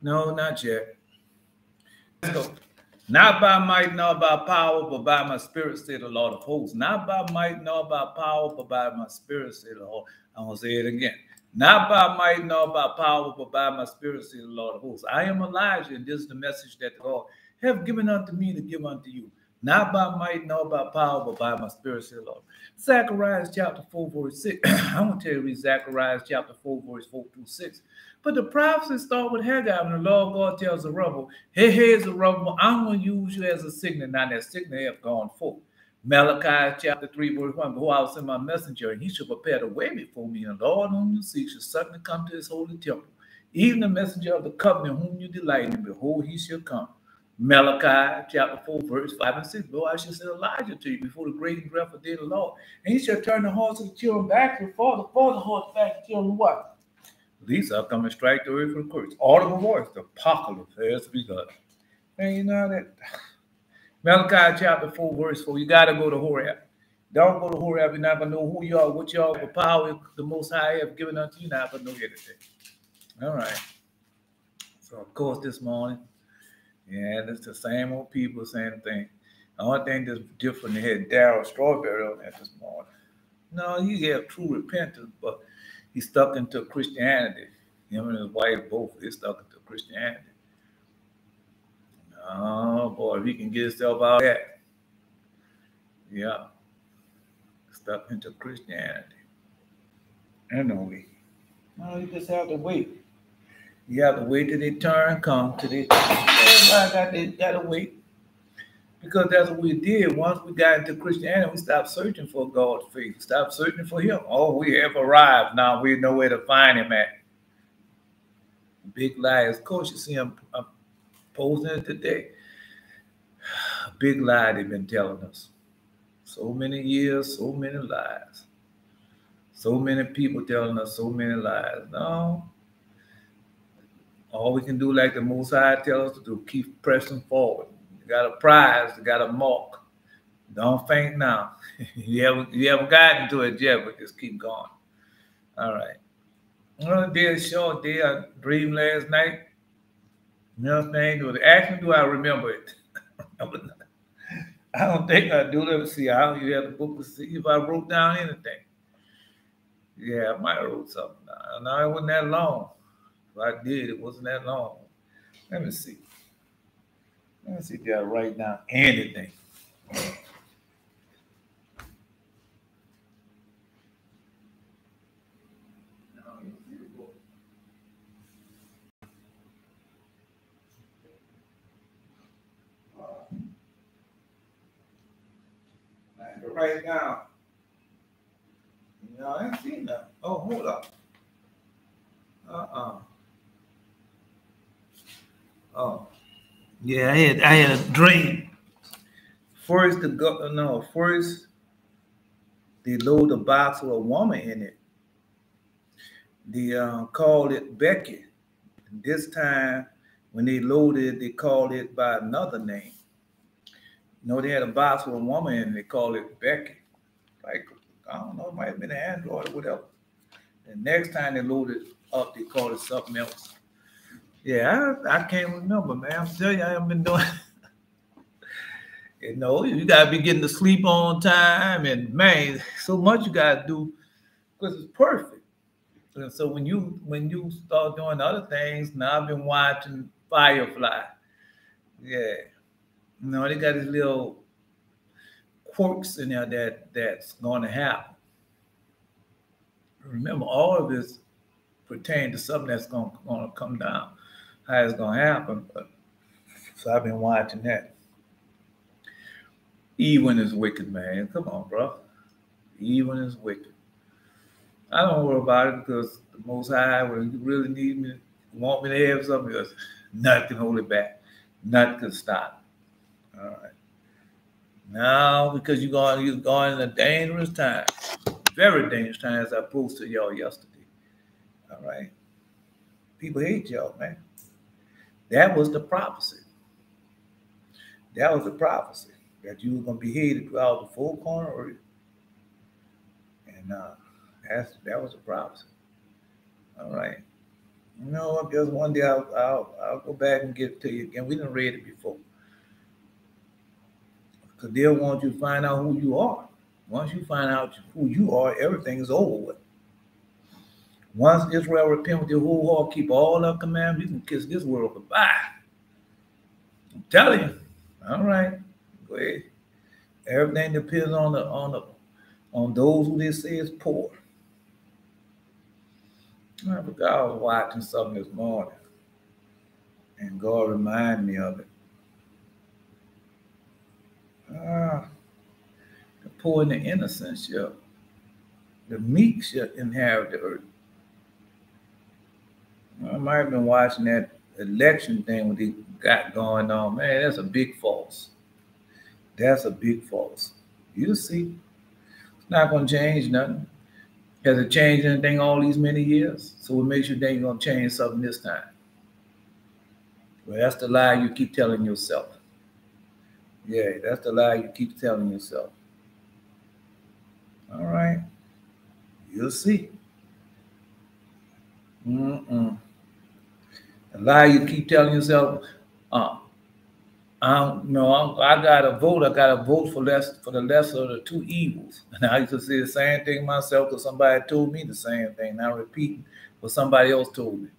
No, not yet. Let's go. Not by might, nor by power, but by my spirit, said the Lord of hosts. Not by might, nor by power, but by my spirit, said the Lord. I'm going to say it again. Not by might, nor by power, but by my spirit, said the Lord of hosts. I am Elijah, and this is the message that the Lord have given unto me to give unto you. Not by might, nor by power, but by my spirit, said the Lord. Zechariah chapter 4, verse 6. I'm going to tell you read Zechariah chapter 4, verse 4 through 6. But the prophecy start with Haggai, and the Lord God tells Zerubbabel, hey, Zerubbabel, I'm going to use you as a signal. Now that signal have gone forth. Malachi chapter 3, verse 1, behold, I will send my messenger, and he shall prepare the way before me, and the Lord whom you seek shall suddenly come to his holy temple. Even the messenger of the covenant whom you delight in, behold, he shall come. Malachi chapter 4, verse 5 and 6. Lord, I shall send Elijah to you before the great and dreadful day of the Lord. And he shall turn the hearts of the children back to the father, the hearts back to the children what? These are coming strike the earth with curse. Audible voice, the apocalypse has begun. And you know that Malachi chapter 4, verse 4, you got to go to Horeb. Don't go to Horeb, you're not going to know who you are, what you are, what power the Most High have given unto you, you're not going to know anything. All right. So, of course, this morning, yeah, it's the same old people, same thing. The only thing that's different, they had Darryl Strawberry on that this morning. No, he have true repentance, but he stuck into Christianity. Him and his wife both, they stuck into Christianity. Oh boy, if he can get himself out of that. Yeah. Stuck into Christianity. And no way. No, you just have to wait. You have to wait till they turn, come to the everybody got to wait. Because that's what we did. Once we got into Christianity, we stopped searching for God's faith. We stopped searching for him. Oh, we have arrived. Now we know where to find him at. Big lies. Of course, you see him posting it today. A big lie they've been telling us. So many years, so many lies. So many people telling us so many lies. No. All we can do, like the Most High tells us to do, keep pressing forward. You got a prize, you got a mark. Don't faint now. you haven't gotten to it yet, but just keep going. All right. Another day is short day. I dreamed last night. You know what I'm saying? Ask me, do I remember it? I don't think I do. Let me see. I don't even have the book to see if I wrote down anything. Yeah, I might have wrote something down. No, it wasn't that long. If I did, it wasn't that long. Let me see. Let me see if I write down anything. I have to write it down. No, I ain't seen that. Oh, hold up. Oh, yeah, I had a dream. First, first they load a box with a woman in it. They called it Becky. And this time, when they loaded it, they called it by another name. They had a box with a woman in it. They called it Becky. Like, I don't know, it might have been an Android or whatever. The next time they loaded up, they called it something else. Yeah, I can't remember, man. I'm telling you, I haven't been doing. You gotta be getting to sleep on time, and man, so much you gotta do because it's perfect. And so when you start doing other things, now I've been watching Firefly. Yeah, they got these little quirks in there that's going to happen. Remember, all of this pertains to something that's going to come down. How it's going to happen. So I've been watching that. Evil is wicked, man. Come on, bro. Evil is wicked. I don't worry about it because the Most High, when you really need me, want me to have something, because nothing can hold it back. Nothing can stop. All right. Now, because you're going in a dangerous time, very dangerous time, as I posted y'all yesterday. All right. People hate y'all, man. That was the prophecy. That was the prophecy, that you were going to be hated throughout the full corner earth. And that was the prophecy. All right. You know, I guess one day I'll go back and get it to you again. We didn't read it before. Because they'll want you to find out who you are. Once you find out who you are, everything is over with. Once Israel repent with your whole heart, keep all our commandments, you can kiss this world goodbye. I'm telling you. All right. Go ahead. Everything depends on those who they say is poor. I forgot I was watching something this morning, and God reminded me of it. The poor and the innocent the meek shall inherit the earth. I might have been watching that election thing what they got going on. Man, that's a big false. That's a big false. You'll see. It's not going to change nothing. Has it changed anything all these many years? So what makes you think it's going to change something this time? Well, that's the lie you keep telling yourself. Yeah, that's the lie you keep telling yourself. All right. You'll see. The lie you keep telling yourself, I gotta vote. I gotta vote for the lesser of the two evils. And I used to say the same thing myself because somebody told me the same thing. Now repeating what somebody else told me.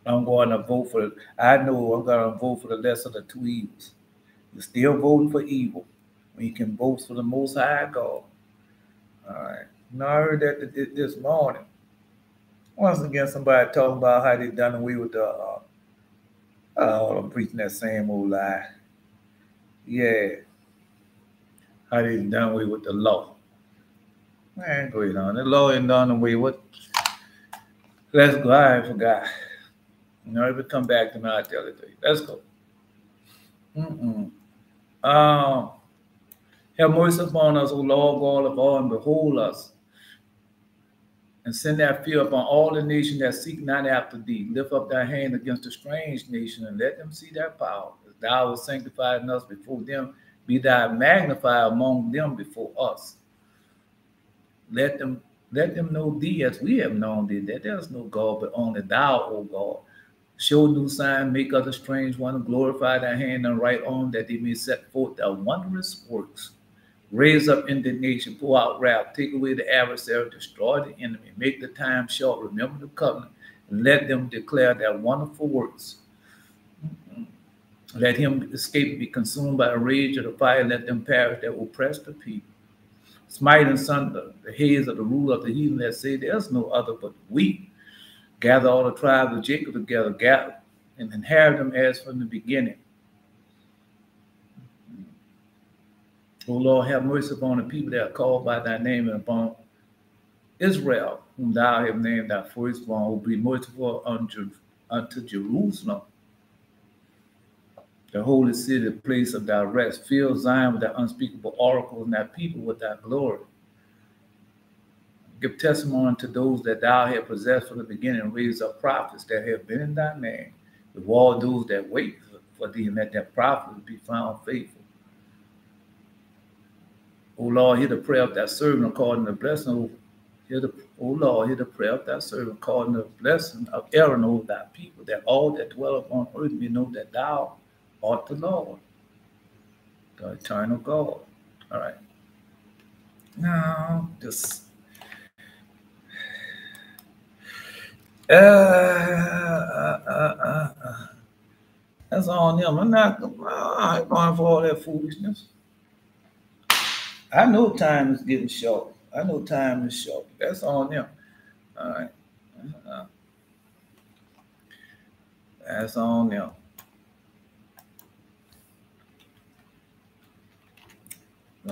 I'm going to vote for it. I know I'm going to vote for the lesser of the two evils. You're still voting for evil when you can vote for the Most High God. All right. Now I heard that this morning. Once again, somebody talking about how they done away with I'm preaching that same old lie. Yeah. How they done away with the law. Man, go ahead on. The law ain't done away with. Let's go. I forgot. If it come back to me, I'll tell it to you. Let's go. Have mercy upon us, O Lord God of all, and behold us, and send that fear upon all the nations that seek not after thee. Lift up thy hand against a strange nation, and let them see thy power. As thou hast sanctified us before them, be thou magnified among them before us. Let them know thee as we have known thee, that there is no God but only thou, O God. Show new sign, make other strange one, glorify thy hand and right arm, that they may set forth thy wondrous works. Raise up indignation, pour out wrath, take away the adversary, destroy the enemy, make the time short, remember the covenant, and let them declare their wonderful works. Let him escape, be consumed by the rage of the fire, let them perish that oppress the people. Smite and sunder the heads of the ruler of the heathen that say, there's no other but we. Gather all the tribes of Jacob together, gather and inherit them as from the beginning. O Lord, have mercy upon the people that are called by thy name, and upon Israel, whom thou hast named thy firstborn, will be merciful unto Jerusalem, the holy city, the place of thy rest. Fill Zion with thy unspeakable oracles, and thy people with thy glory. Give testimony to those that thou hast possessed from the beginning, and raise up prophets that have been in thy name. Reward those that wait for thee, and let their prophets be found faithful. O Lord, hear the prayer of thy servant according to the blessing. O Lord, hear the prayer of thy servant according to the blessing of Aaron over thy people, that all that dwell upon earth may know that thou art the Lord, the eternal God. All right. Now, just that's on them. I'm not going for all that foolishness. I know time is getting short. I know time is short. That's on them. All right. That's on them.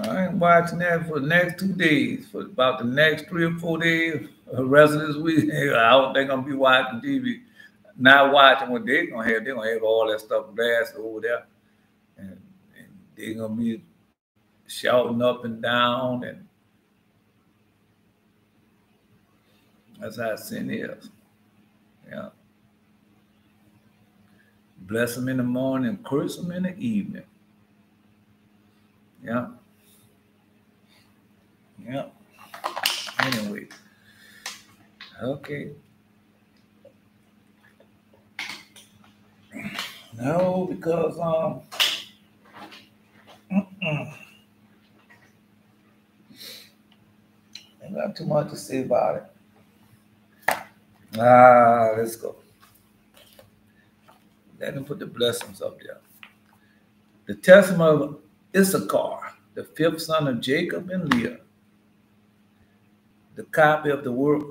I ain't watching that for the next 2 days. For about the next 3 or 4 days, the rest of this week, I don't think I'm gonna be watching TV. Not watching what they're gonna have. They're gonna have all that stuff blasted over there, and they're gonna be shouting up and down, and that's how sin is. Yeah. Bless them in the morning, curse them in the evening. Yeah. Yeah. Anyway. Okay. No, because ain't got too much to say about it. Let's go. Let him put the blessings up there. The testament of Issachar, the fifth son of Jacob and Leah. The copy of the words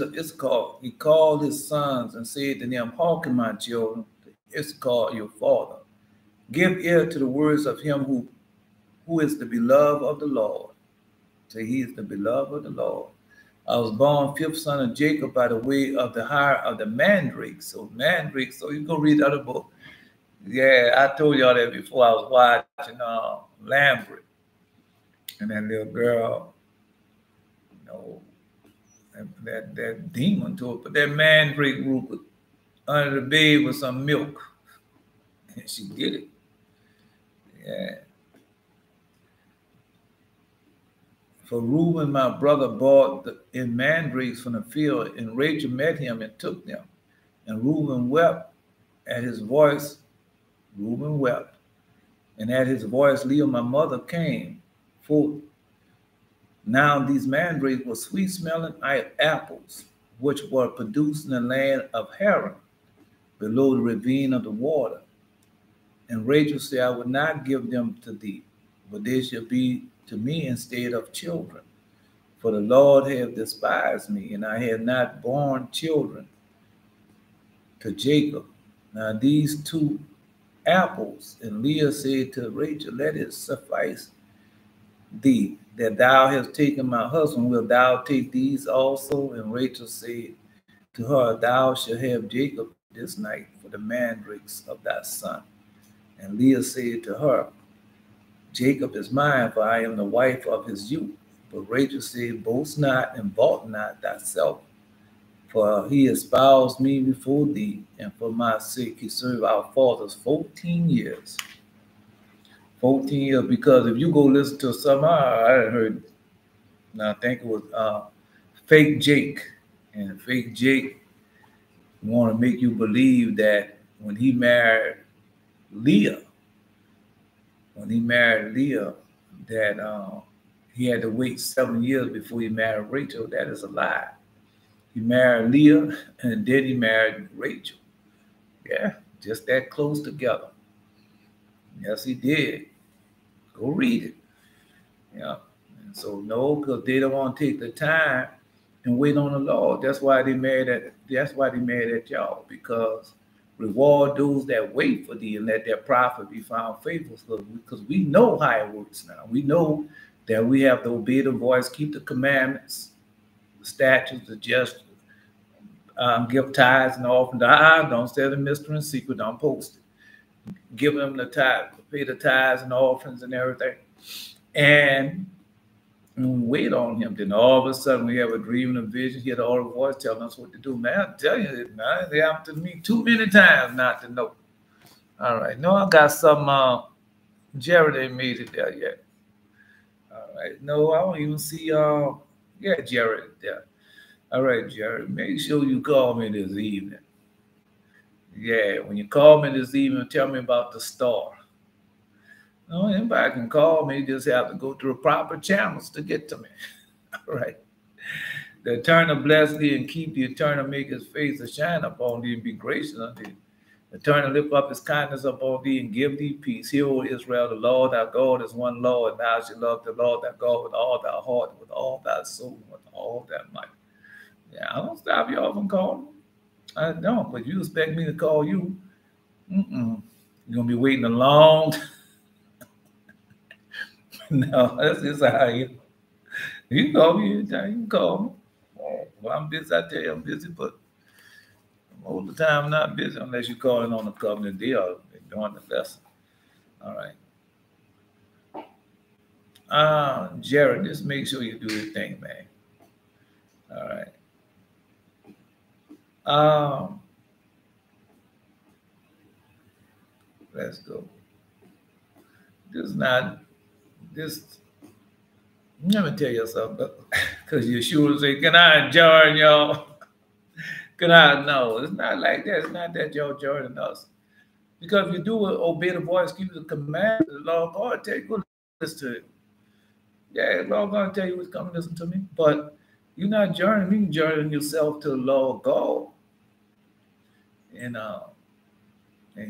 of Issachar. He called his sons and said to them, hearken, my children, to Issachar your father. Give ear to the words of him who is the beloved of the Lord. So he is the beloved of the Lord. I was born fifth son of Jacob by the way of the hire of the mandrake. So mandrake, so you go read the other book. Yeah, I told y'all that before. I was watching Lambert. And that little girl, you know, that demon to it, but that mandrake root under the bed with some milk. And she did it. Yeah. For Reuben, my brother, bought in mandrakes from the field, and Rachel met him and took them. And Reuben wept at his voice. Reuben wept. And at his voice, Leah, my mother, came forth. Now these mandrakes were sweet-smelling apples, which were produced in the land of Haran, below the ravine of the water. And Rachel said, I would not give them to thee, but they shall be to me instead of children. For the Lord hath despised me, and I have not borne children to Jacob. Now these two apples, and Leah said to Rachel, let it suffice thee that thou hast taken my husband, wilt thou take these also? And Rachel said to her, thou shalt have Jacob this night for the mandrakes of thy son. And Leah said to her, Jacob is mine, for I am the wife of his youth. But Rachel said, boast not and vaunt not thyself, for he espoused me before thee, and for my sake he served our fathers 14 years. 14 years, because if you go listen to some, I heard, I think it was Fake Jake, and Fake Jake want to make you believe that when he married Leah, that he had to wait 7 years before he married Rachel. That is a lie. He married Leah, and then he married Rachel. Yeah, just that close together. Yes, he did. Go read it. Yeah. And so no, because they don't want to take the time and wait on the Lord. That's why they mad at y'all, because reward those that wait for thee, and let their prophet be found faithful. Because we know how it works now. We know that we have to obey the voice, keep the commandments, the statutes, the justice, give tithes and offerings. Don't say the mystery in secret, don't post it. Give them the tithe, pay the tithes and offerings and everything. And wait on him. Then all of a sudden we have a dream and a vision, hear the audible voice telling us what to do. Man, I'm telling you, man, they happened to me too many times not to know. All right. No, I got some Jared ain't made it there yet. All right. No, I don't even see Jared there. All right, Jared. Make sure you call me this evening. Yeah, when you call me this evening, tell me about the star. No, anybody can call me, just have to go through the proper channels to get to me. All right. The Eternal bless thee and keep the Eternal make his face to shine upon thee and be gracious unto thee. The Eternal lift up his kindness upon thee and give thee peace. Hear, O Israel, the Lord our God is one Lord, and thou shalt love the Lord thy God with all thy heart, with all thy soul, with all thy might. Yeah, I don't stop y'all from calling. I don't, but you expect me to call you. You're going to be waiting a long time. No, that's just how you can call me anytime. You can call me. Well, I'm busy. I tell you I'm busy, but all the time I'm not busy unless you're calling on the covenant deal during the lesson. All right. Jared, just make sure you do your thing, man. All right. Let's go. Let me tell you something, because you sure say, can I join y'all? Can I? No, it's not like that. It's not that y'all joining us. Because if you do obey the voice, keep the command, the Lord God tell you, go listen to it. Yeah, the Lord God tell you, come listen to me. But you're not journeying, you're journeying yourself to the Lord God. And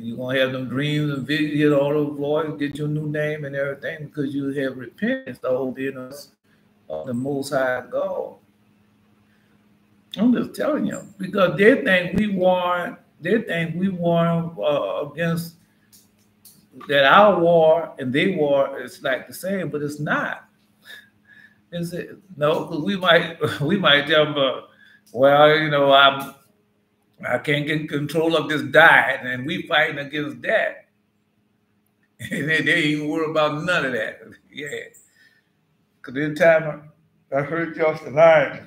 you're going to have them dreams and visions, get all those voices, get your new name and everything because you have repentance, the obedience of the Most High God. I'm just telling you, because they think we warn against that our war and their war is like the same, but it's not. Is it? No, because we might tell them, well, I can't get control of this diet, and we fighting against that. And they ain't even worry about none of that. Yeah. Because this time I heard y'all tonight,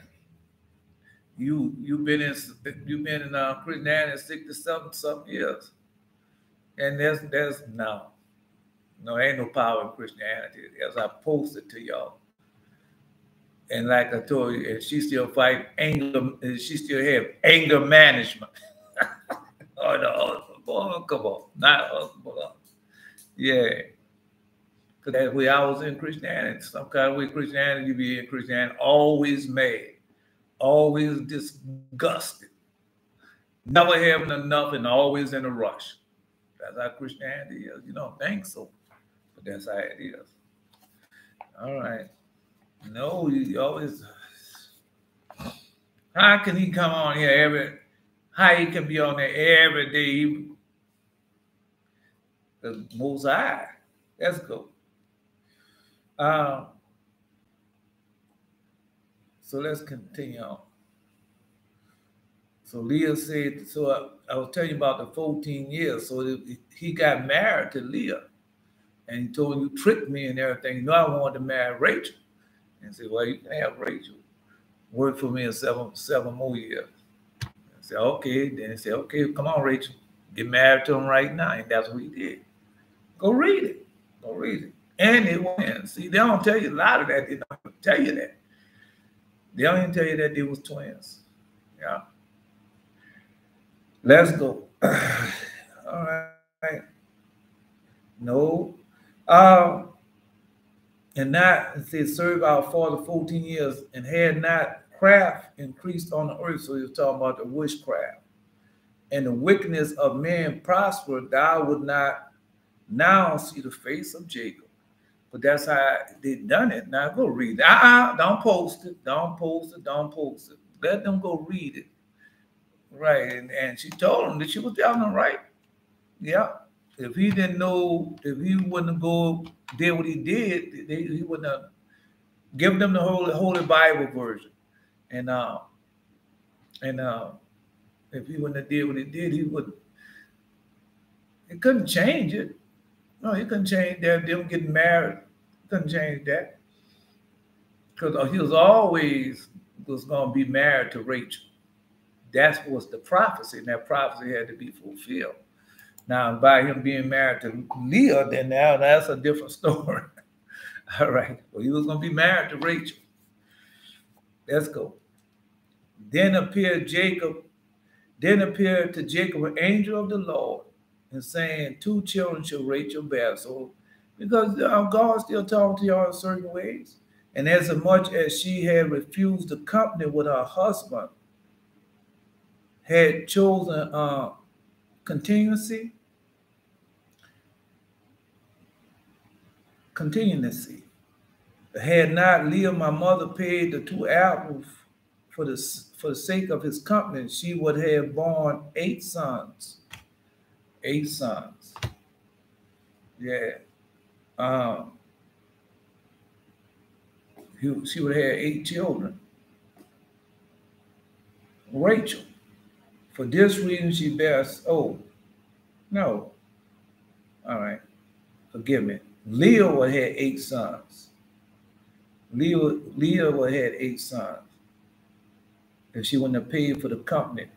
you've been in Christianity 60-something years. And there's no, ain't no power in Christianity. As I posted to y'all. And like I told you, and she still fight anger, she still have anger management. Oh no, boy, come on. Not us, but yeah. Because that way I was in Christianity. Some kind of way Christianity, you be in Christianity, always mad, always disgusted, never having enough and always in a rush. That's how Christianity is. You don't think so, but that's how it is. All right. No, you always. How can he come on here how he can be on there every day? The Most High. Let's go. So let's continue on. So Leah said, so I was telling you about the 14 years. So he got married to Leah. And he told him, you tricked me and everything. You know I wanted to marry Rachel. And said, well, you can have Rachel work for me in seven more years. I said, okay. Then he said, okay, come on, Rachel. Get married to him right now. And that's what he did. Go read it. Go read it. And it went. See, they don't tell you a lot of that. They don't tell you that. They don't even tell you that they was twins. Yeah. Let's go. All right. No. And that it says, serve our father 14 years, and had not craft increased on the earth. So you're talking about the witchcraft. And the wickedness of man prospered, thou would not now see the face of Jacob. But that's how they done it. Now go read it. Don't post it. Don't post it. Don't post it. Let them go read it. Right. And she told him that she was telling him, right? Yeah. If he didn't know, if he wouldn't go did what he did, he wouldn't have given them the Holy Bible version. And if he wouldn't have did what he did, he couldn't change it. No, he couldn't change that. Them getting married, couldn't change that. Because he was always going to be married to Rachel. That was the prophecy, and that prophecy had to be fulfilled. Now, by him being married to Leah, then now that's a different story. All right. Well, he was going to be married to Rachel. Let's go. Then appeared to Jacob an angel of the Lord, and saying, 2 children shall Rachel bear. So, because God still talking to y'all in certain ways. And as much as she had refused the company with her husband, had chosen continuity. Had not Leah, my mother, paid the 2 apples for the sake of his company, she would have borne 8 sons. 8 sons. Yeah. She would have had 8 children. Rachel. For this reason, she bears. Oh, no. All right. Forgive me. Leah would have had 8 sons. Leah would have had 8 sons. If she wouldn't have paid for the company,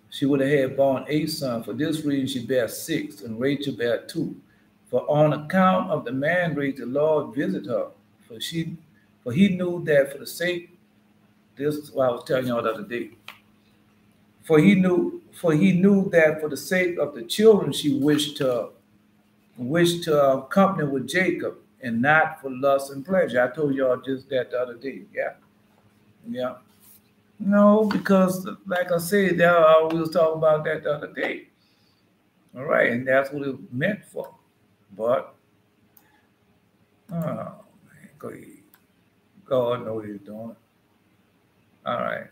she would have had born 8 sons. For this reason, she bare 6, and Rachel bare 2. For on account of the marriage, the Lord visited her. For he knew that for the sake, this is what I was telling y'all the other day. For he knew that for the sake of the children she wished to accompany with Jacob, and not for lust and pleasure. I told y'all just that the other day. Yeah, yeah. No, because like I said, we was talking about that the other day. All right, and that's what it was meant for. But oh man, go ahead. God knows what he's doing. All right.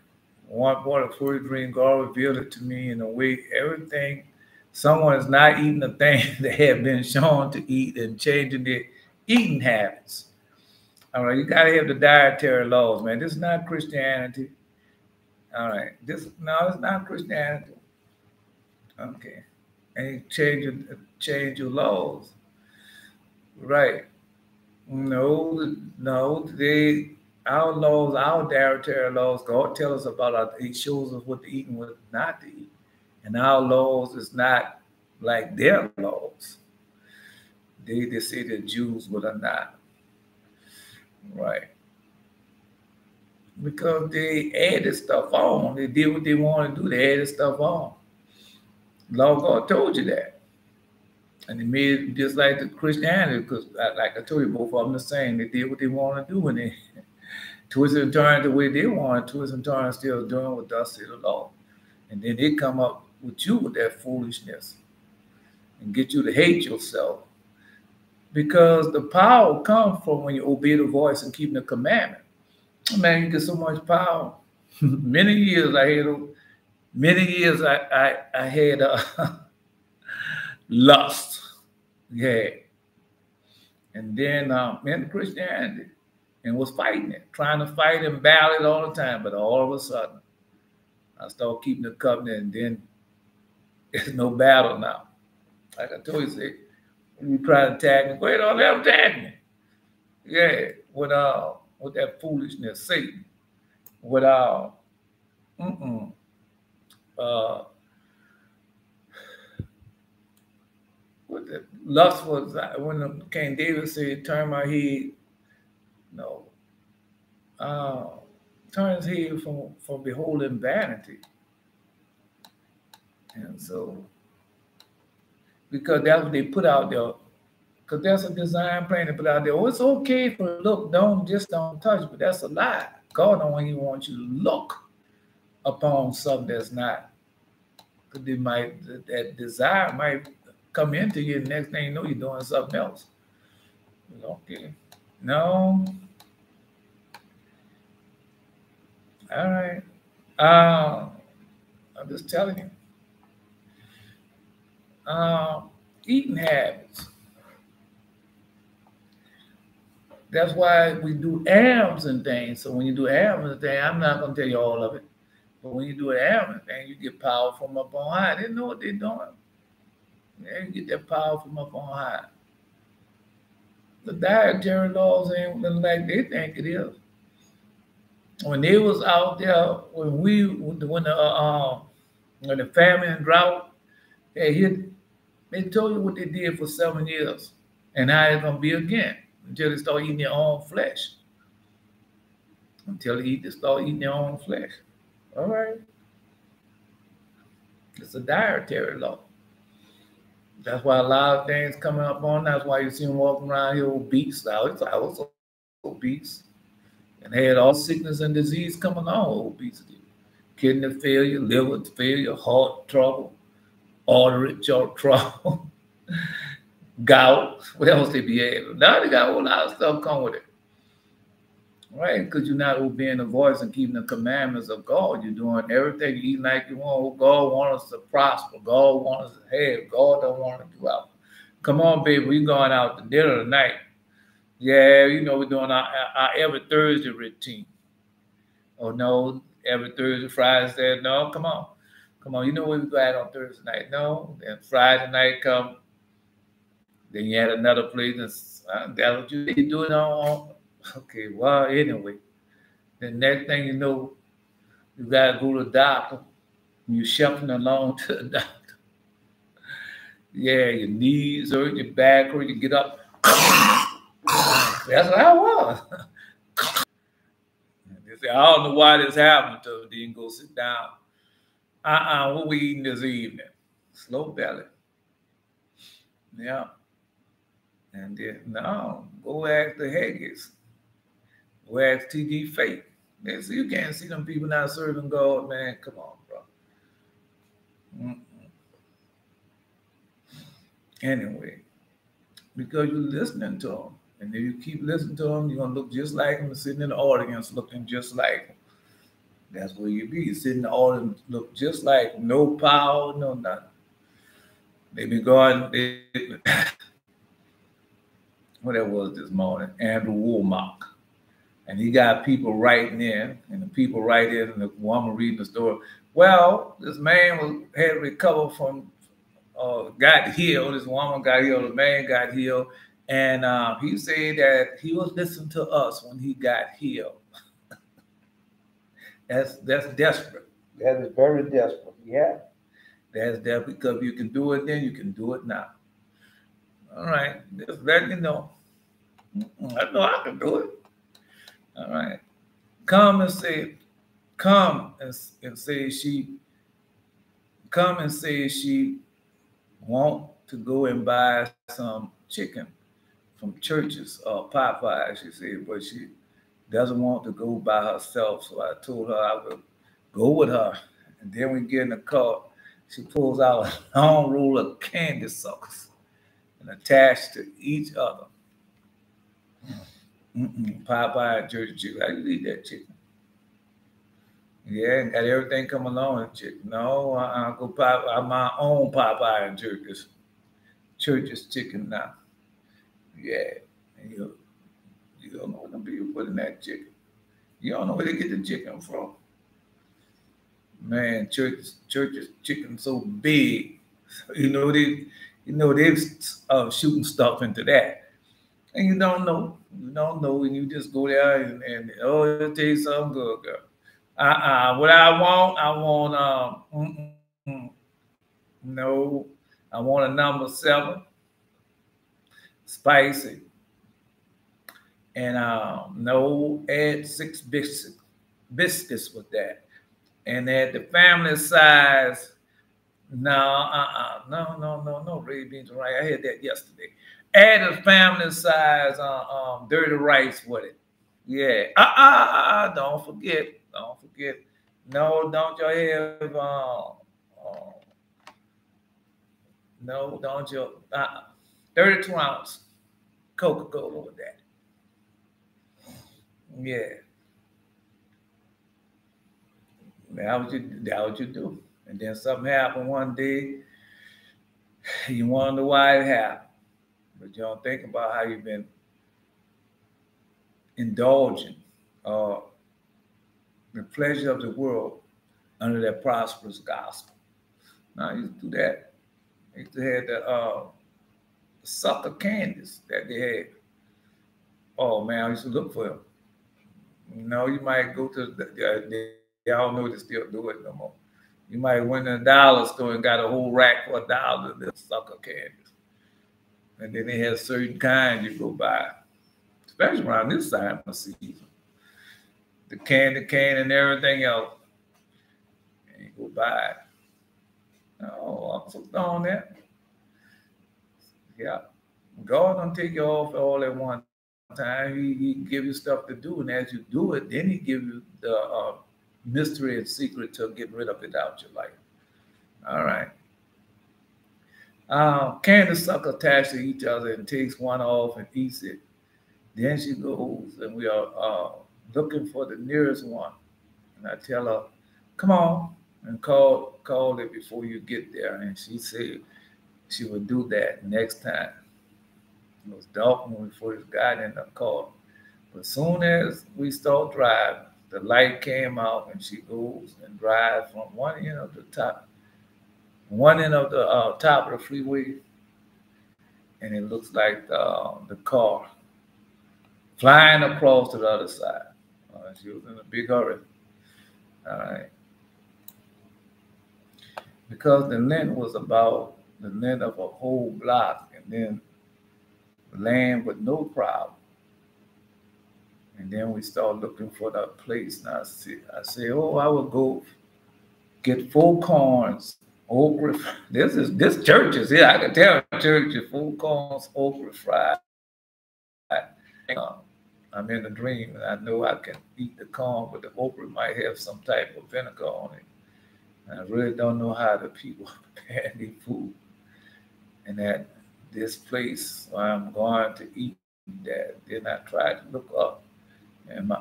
One bought a fruit dream, God revealed it to me in a way everything someone is not eating the thing they have been shown to eat and changing their eating habits. All right, you gotta have the dietary laws, man. This is not Christianity. All right. It's not Christianity. Okay. And change your laws. Right. No, our laws, our dietary laws, God tells us about he shows us what to eat and what not to eat. And our laws is not like their laws. They say they're Jews, but are not. Right. Because they added stuff on. They did what they wanted to do. They added stuff on. Lord God told you that. And they made it just like the Christianity, because like I told you, both of them the same. They did what they wanted to do, and they twisted and turned the way they wanted, twisted and turned, still doing what thus said the Lord. And then they come up with you with that foolishness and get you to hate yourself. Because the power comes from when you obey the voice and keep the commandment. Man, you get so much power. Many years I had lust. Yeah. And then in Christianity and was fighting it, trying to fight and battle it all the time. But all of a sudden, I started keeping the covenant, and then there's no battle now. Like I told you, say, when you try to attack me, go ahead, don't let them attack me. Yeah, with that foolishness, Satan. With what the lust was when King David said, "Turn my head." No, turn his head from beholding vanity, and so because that's what they put out there. Because that's a design plan to put out there. Oh, it's okay for look, don't touch, but that's a lie. God don't even want you to look upon something that's not. Because that desire might come into you, and the next thing you know, you're doing something else. Okay. No. All right. I'm just telling you. Eating habits. That's why we do AMs and things. So when you do AMs and things, I'm not going to tell you all of it. But when you do an AM and things, you get power from up on high. They know what they're doing. Yeah, you get that power from up on high. The dietary laws ain't like they think it is. When they was out there, when the famine and drought, they told you what they did for 7 years and how it's going to be again until they start eating their own flesh. Until they start eating their own flesh. All right. It's a dietary law. That's why a lot of things coming up on. That's why you see them walking around here obese. I was obese and had all sickness and disease coming on with obesity. Kidney failure, liver failure, heart trouble, artery trouble, gout. What else they be having? Now they got a whole lot of stuff come with it. Right? Because you're not obeying the voice and keeping the commandments of God. You're doing everything you eat like you want. God wants us to prosper. God wants us to have. God don't want us to do out. Come on, baby. We going out to dinner tonight. Yeah, we're doing our every Thursday routine. Oh, no, every Thursday, Friday, Saturday. No, come on. Come on. You know where we go out on Thursday night? No. Then Friday night come. Then you had another place. And that's what you doing on. Okay, well, anyway, the next thing you know, you got to go to the doctor. You're shuffling along to the doctor. Yeah, your knees hurt, your back hurt, you get up. That's what I was. They say, I don't know why this happened to them. Then go sit down. What we eating this evening? Slow belly. Yeah. And then, no, go ask the Haggis. Go ask T.D. Fate. You can't see them people not serving God, man. Come on, bro. Mm-mm. Anyway, because you're listening to them. And if you keep listening to them, you're going to look just like them, sitting in the audience looking just like them. That's where you be. You sit in the audience, look just like them. No power, no nothing. They be going, what that was this morning, Andrew Woolmark. And he got people writing in, and the people write in, and the woman reading the story. Well, this man had recovered from, got healed. This woman got healed. The man got healed, and he said that he was listening to us when he got healed. That's desperate. That is very desperate. Yeah, that's desperate because you can do it then, you can do it now. All right, just letting you know. I know I can do it. All right. Come and say she want to go and buy some chicken from churches or Popeye, she said, but she doesn't want to go by herself. So I told her I would go with her. And then we get in the car. She pulls out a long roll of candy suckers and attached to each other. Popeye and Jersey chicken. How you eat that chicken? Yeah, and got everything come along with chicken. No, I go Popeye. I'm my own Popeye and Church's chicken now. Yeah, and you don't know what them people put in that chicken. You don't know where they get the chicken from. Man, church's chicken so big. They're shooting stuff into that. And you don't know. You don't know, and you just go there and it'll taste something good, girl. What I want, no, I want a number 7, spicy, and no, add 6 biscuits with that, and add the family size. No, red beans and rice. I had that yesterday. Add a family size dirty rice with it. Yeah. Don't forget. No, don't you have no, don't you 32 ounce Coca-Cola with that. Yeah. That what you do. And then something happened one day. You wonder why it happened. But you don't think about how you've been indulging the pleasure of the world under that prosperous gospel. Now, I used to do that. I used to have the sucker candies that they had. Oh, man, I used to look for them. No, you might go to I don't know if they still do it no more. You might went in a dollar store and got a whole rack for $1 of the sucker candies. And then they had certain kinds you go buy, especially around this time of season. The candy cane and everything else. And you go buy it. Oh, I'm so on that. Yeah. God don't take you off all at one time. He give you stuff to do, and as you do it, then he give you the mystery and secret to get rid of it out your life. All right. Candy sucker attached to each other and takes one off and eats it. Then she goes, and we are looking for the nearest one. And I tell her, come on, and call it before you get there. And she said she would do that next time. It was dark when we first got in the car. But as soon as we start driving, the light came out and she goes and drives from one end of the top of the freeway, and it looks like the car flying across to the other side. She was in a big hurry. All right. Because the length was about the length of a whole block, and then land with no problem. And then we start looking for that place. And I say, oh, I will go get 4 corns, okra. This church is here. I can tell church is 4 corns, okra fried. I'm in a dream, and I know I can eat the corn, but the okra might have some type of vinegar on it. And I really don't know how the people prepare their food. And at this place where I'm going to eat that, then I tried to look up and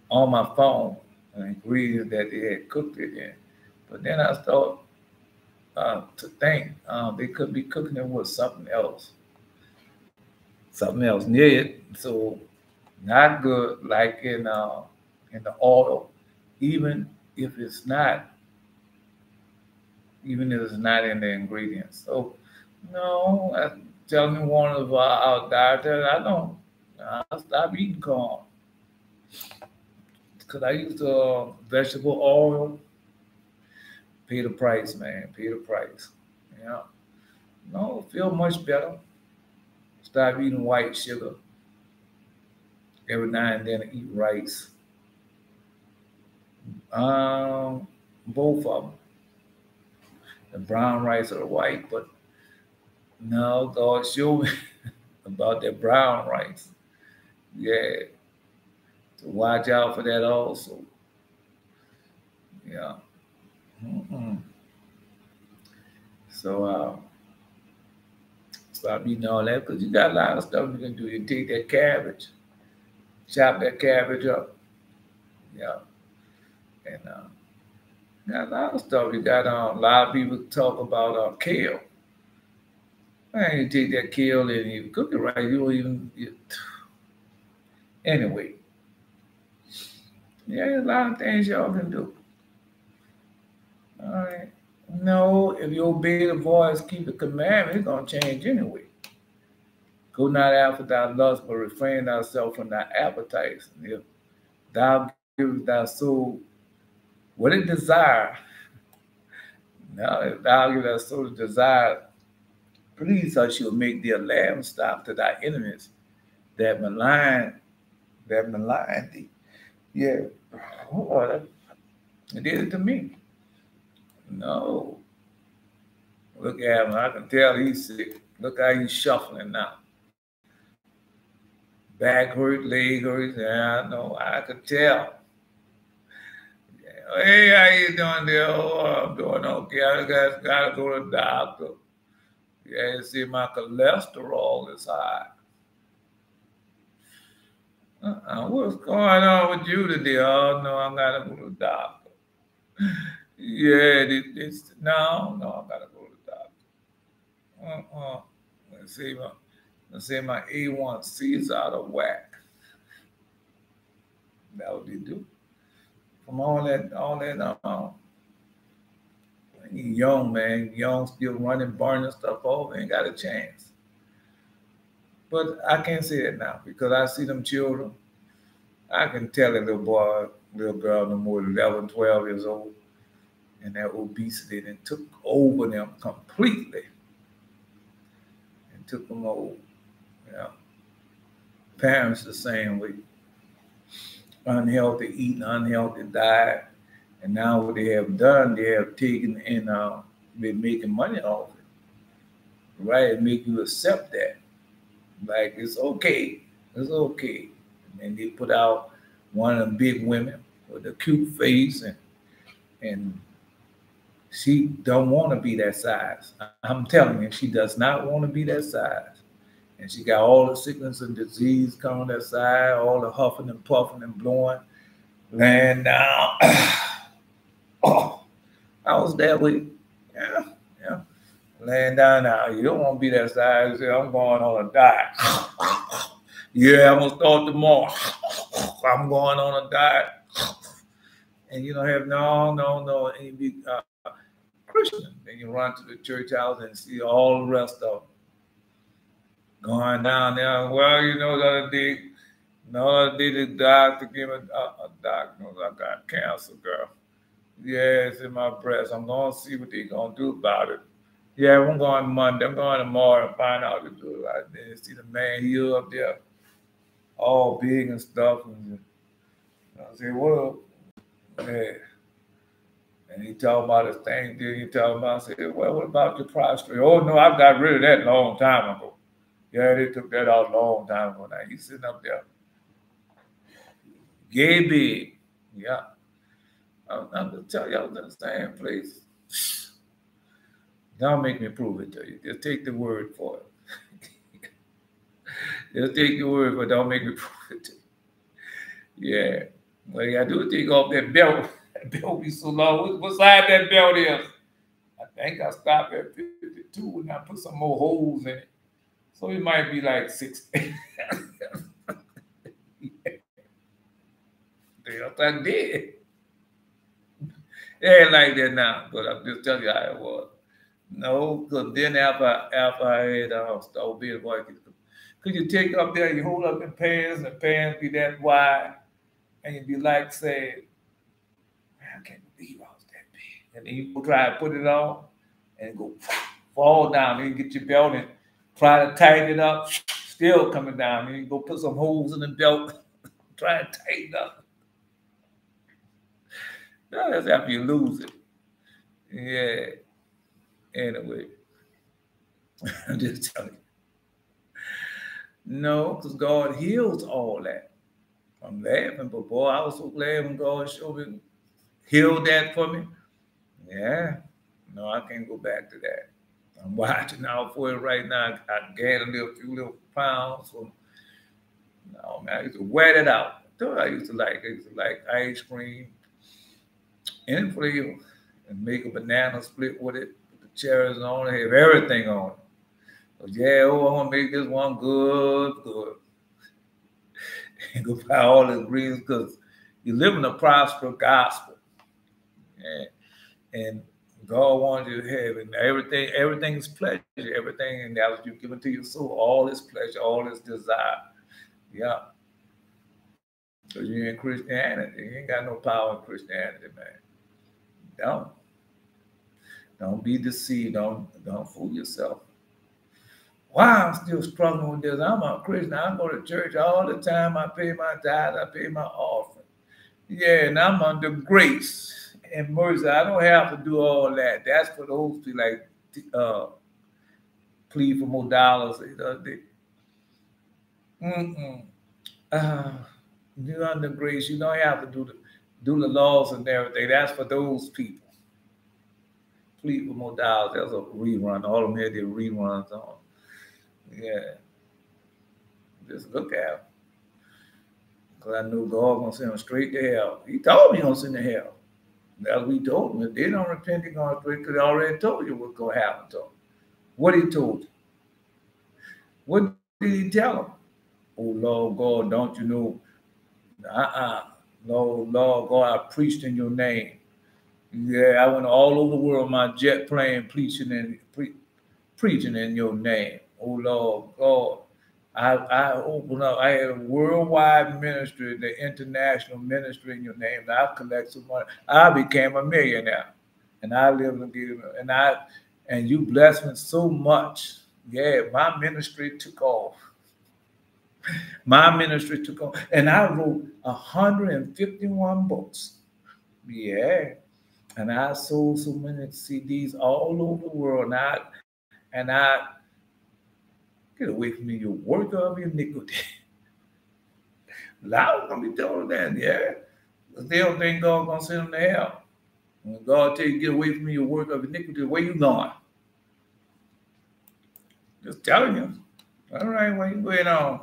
on my phone and agreed that they had cooked it in. But then I started to think they could be cooking it with something else near it. So not good, like in the oil, even if it's not, even if it's not in the ingredients. So no, I'm telling one of our dieters, I stop eating corn because I use vegetable oil. Pay the price, man. Pay the price. Yeah. No, feel much better. Stop eating white sugar. Every now and then I eat rice. Both of them. The brown rice or the white, but no, God showed me about that brown rice. Yeah. To watch out for that also. Yeah. Mm-mm. So stop eating all that because you got a lot of stuff you can do. You take that cabbage, chop that cabbage up. Yeah. And got a lot of stuff. You got a lot of people talk about kale. Man, you take that kale and you cook it right. You don't even. Anyway, yeah, there's a lot of things y'all can do. All right. No, if you obey the voice, keep the commandment, it's gonna change anyway. Go not after thy lust, but refrain thyself from thy appetites. And if thou givest thy soul what it desire, now if thou give thy soul the desire, please her she'll make thee a lamb stop to thy enemies that malign thee. Yeah. Oh, it did it to me. No. Look at him. I can tell he's sick. Look how he's shuffling now. Back hurt, leg hurt. Yeah, I know. I could tell. Yeah. Hey, how you doing there? Oh, I'm doing okay. I gotta go to the doctor. Yeah, see, my cholesterol is high. What's going on with you today? Oh, no, I gotta go to the doctor. Yeah, no, I gotta go to the doctor. Let's say my A1C is out of whack. That what they do. From all that, young man, young, still running, burning stuff off, ain't got a chance. But I can't say that now because I see them children. I can tell a little boy, little girl, no more than 11, 12 years old, and that obesity then took over them completely. And took them over. Yeah. Parents the same way. Unhealthy eating, unhealthy diet. And now what they have done, they have taken and been making money off it. Right? Make you accept that. Like it's okay. It's okay. And they put out one of the big women with a cute face and she don't want to be that size. I'm telling you, she does not want to be that size. And she got all the sickness and disease coming that side, all the huffing and puffing and blowing, laying down. Oh, I was that way. Yeah. Laying down now. You don't want to be that size. I'm going on a diet. Yeah, I'm going to start tomorrow. I'm going on a diet. And you don't have no, any big Christian. Then you run to the church house and see all the rest of them going down there. Well, you know, the other day the doctor gave me a diagnosis. I got cancer, girl. Yeah, it's in my breast. I'm going to see what they're going to do about it. Yeah, I'm going Monday. I'm going tomorrow and find out what to do. I didn't see the man here up there, all big and stuff. And I said, well, yeah. And he talking about his thing. Then he talking about, I said, well, what about your prostrate? Oh, no, I got rid of that a long time ago. Yeah, they took that out a long time ago. Now he's sitting up there. Gay big. Yeah. I'm just telling y'all the same place. Don't make me prove it to you. Just take the word for it. Just take the word, but don't make me prove it to you. Yeah. Well, you gotta do is take off that belt. That belt be so long. What side that belt is? I think I stopped at 52 and I put some more holes in it. So it might be like 60. Yes, I did. It ain't like that now, but I'm just telling you how it was. No, because then after I had started being boy, could you take up there, you hold up in pants, and pants be that wide, and you be like saying, man, I can't believe I was that big. And then you go try to put it on and go fall down. Then you get your belt and try to tighten it up, still coming down. Then you go put some holes in the belt, try to tighten up. No, that's after you lose it. Yeah. Anyway, I'm just telling you. No, because God heals all that. I'm laughing, but boy, I was so glad when God showed me, healed that for me. Yeah. No, I can't go back to that. I'm watching out for it right now. I gained a few little pounds. No, man, I used to wet it out. I used to like ice cream and flavor and make a banana split with it, put the cherries on it, have everything on it. But yeah, I want to make this one good. And go buy all the ingredients because you live in a prosperous gospel. And God wants you to have it. Everything is pleasure. Everything and that was you given to your soul. All is pleasure, all is desire. Yeah. So you're in Christianity. You ain't got no power in Christianity, man. Don't be deceived. Don't fool yourself. Why I'm still struggling with this? I'm a Christian. I go to church all the time. I pay my tithe. I pay my offering. Yeah, and I'm under grace and mercy. I don't have to do all that. That's for those who like plead for more dollars. You're under grace. You don't have to do the laws and everything. That's for those people. Plead for more dollars. That's a rerun. All of them had their reruns on. Yeah. Just look at him. Because I knew God was going to send him straight to hell. He told me he was going to send to hell. That's what he told me. If they don't repent, they're going straight because he already told you what's going to happen to them. What he told you? What did he tell them? Oh, Lord God, don't you know? Lord God, I preached in your name. Yeah, I went all over the world, my jet plane preaching in your name. Oh, Lord God. I opened up. I had a worldwide ministry, the international ministry in your name. And I collected some money. I became a millionaire, and I lived again. And you blessed me so much. Yeah, my ministry took off. My ministry took off, and I wrote 151 books. Yeah, and I sold so many CDs all over the world. And I get away from me, your work of iniquity. I was gonna be told that, yeah. Because they don't think God's gonna send them to hell. When God tell you get away from me, your work of iniquity, where you going? Just telling you. All right, where you going on?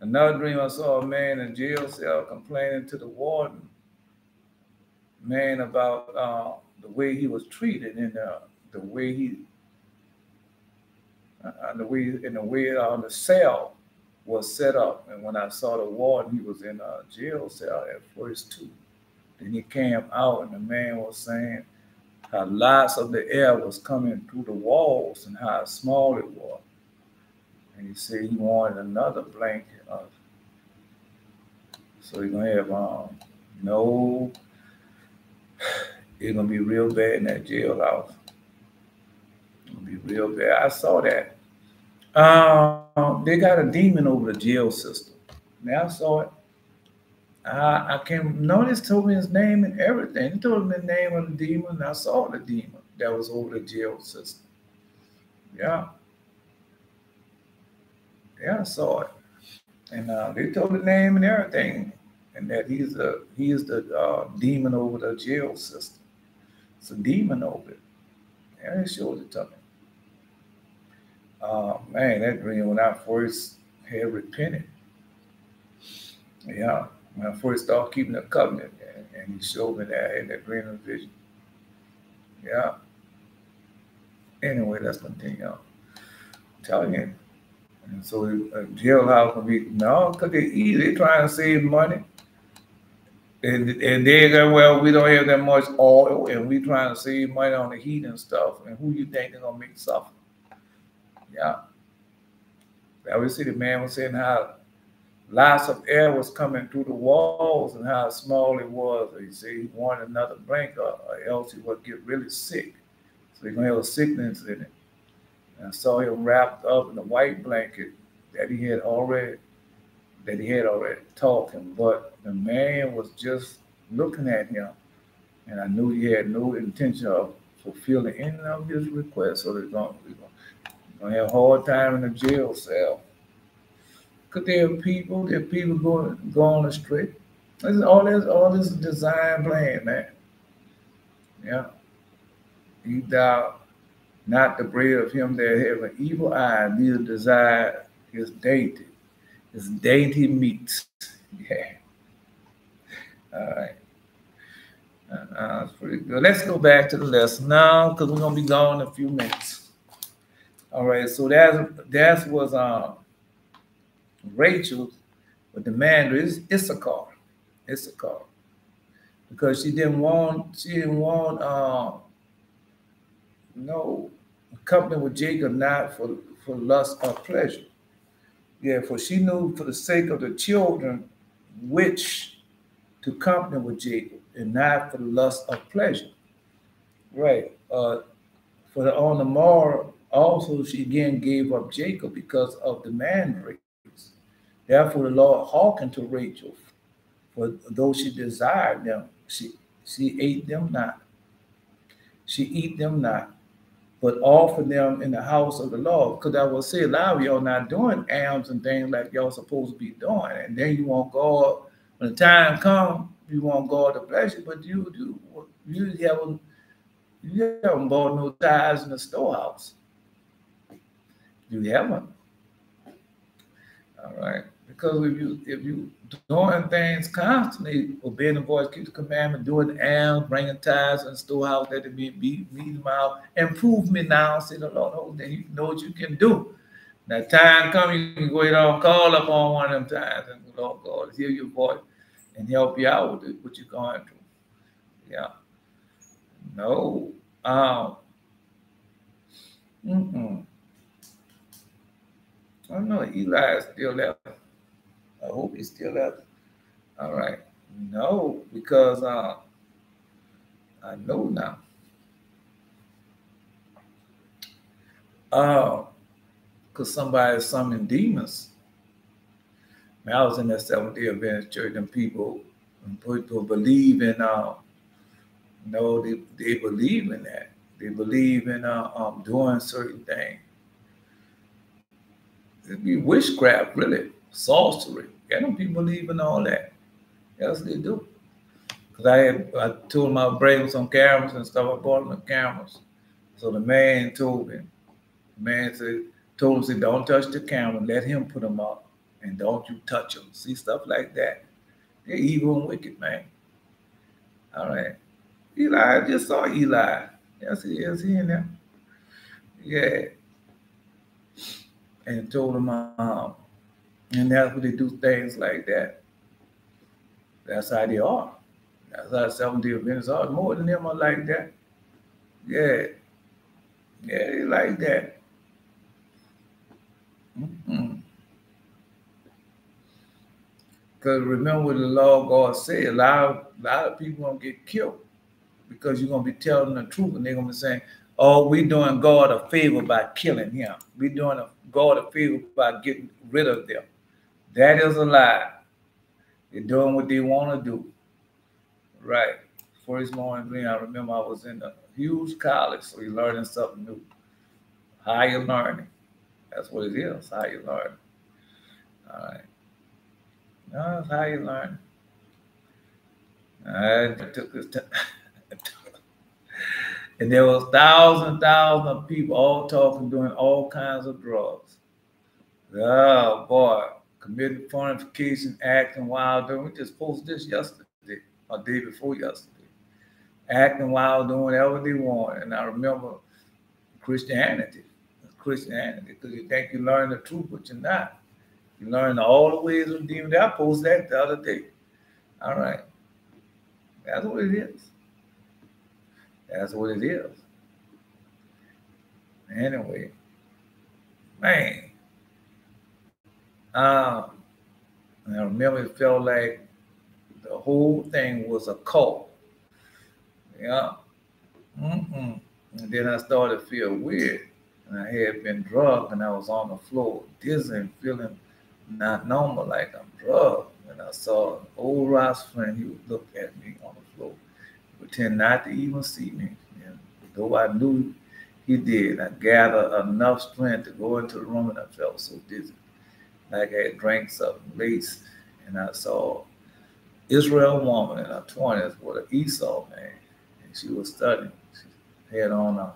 Another dream, I saw a man in jail cell complaining to the warden, man, about the way he was treated and the way the cell was set up. And when I saw the warden, he was in a jail cell at first too. Then he came out, and the man was saying how lots of the air was coming through the walls and how small it was. And he said he wanted another blanket. So he's gonna have no. It's gonna be real bad in that jailhouse. It's gonna be real bad. I saw that. They got a demon over the jail system. Now I saw it. I can't notice told me his name and everything. He told me the name of the demon, and I saw the demon that was over the jail system. Yeah, yeah, I saw it. And they told the name and everything, and that he is the demon over the jail system. It's a demon over it. And they showed it to me. Man, that dream when I first had repented. Yeah, when I first started keeping the covenant, and he showed me that I had that dream and vision. Yeah. Anyway, let's continue on. I'm telling you. And so jailhouse can be no, because they eat. They're trying to save money. And they go, well, we don't have that much oil, and we trying to save money on the heat and stuff. And who you think they're gonna make suffer? Yeah. I would see the man was saying how lots of air was coming through the walls and how small it was. He said he wanted another blanket or else he would get really sick. So he's gonna have a sickness in it. And I saw him wrapped up in a white blanket that he had already talking, but the man was just looking at him, and I knew he had no intention of fulfilling any of his requests. So we're gonna have a hard time in the jail cell. Cause there are people going astray. All this design plan, man. Yeah. Eat thou not the bread of him that have an evil eye, neither desire his dainty meats. Yeah. All right. That's pretty good. Let's go back to the lesson now, because we're gonna be gone in a few minutes. All right. So that was Rachel, but the man is Issachar, because she didn't want no company with Jacob, not for lust or pleasure. Yeah, for she knew for the sake of the children which to company with Jacob, and not for the lust of pleasure. Right. On the morrow also she again gave up Jacob because of the man race. Therefore the Lord hearkened to Rachel, for though she desired them, she ate them not. She eat them not, but offer them in the house of the Lord. Because I will say a lot of y'all not doing alms and things like y'all supposed to be doing. And then you want God, when the time comes, you want God to bless you, but you haven't bought no tithes in the storehouse. You haven't. All right. Because if you doing things constantly, obeying the voice, keep the commandment, doing alms, bringing tithes in the storehouse, that it be meet them out, and prove me now, say the Lord, oh, then you know what you can do. That time comes, you can go ahead and call upon one of them times, and the Lord God hear your voice and help you out with what you're going through. Yeah. No. I don't know. Eli is still there. I hope he's still there. All right. No, because I know now. Because somebody summoned demons. I was in that Seventh-day Adventist church, and people believe in they believe in that. They believe in doing certain things. It'd be witchcraft, really, sorcery. I don't people believe in all that. Yes, they do. Because I told them I would bring some cameras and stuff. I bought them the cameras. So the man told me. The man told him, don't touch the camera. Let him put them up. And don't you touch them. See, stuff like that. They're evil and wicked, man. All right. Eli, I just saw Eli. Yes, he is. He in there. Yeah. And told him, and that's what they do things like that. That's how they are. That's how Seventh-day Adventists are. More than them are like that. Yeah. Yeah, they like that. Because remember what the Lord God said, a lot of people gonna get killed because you're gonna be telling the truth, and they're gonna be saying, oh, we doing God a favor by killing him. We doing God a favor by getting rid of them. That is a lie. They're doing what they want to do. Right. First morning glean, I remember I was in a huge college, so you're learning something new. Higher learning. That's what it is, higher learning. All right. No, that's how you learn. I took this time. And there was thousands of people all talking, doing all kinds of drugs. Oh boy, committed fornication, acting wild. We just posted this yesterday, or day before yesterday. Acting wild, doing whatever they want. And I remember Christianity, because you think you learn the truth, but you're not. You learn all the ways of demons. I posted that the other day. All right. That's what it is. That's what it is. Anyway, man. I remember it felt like the whole thing was a cult. Yeah. And then I started to feel weird. And I had been drugged and I was on the floor, dizzy and feeling not normal, like I'm drugged. And I saw an old Ross friend, he would look at me on the floor, pretend not to even see me. And though I knew he did, I gathered enough strength to go into the room and I felt so dizzy. Like I had drank something laced, and I saw Israel woman in her 20s with an Esau man, and she was studying. She had on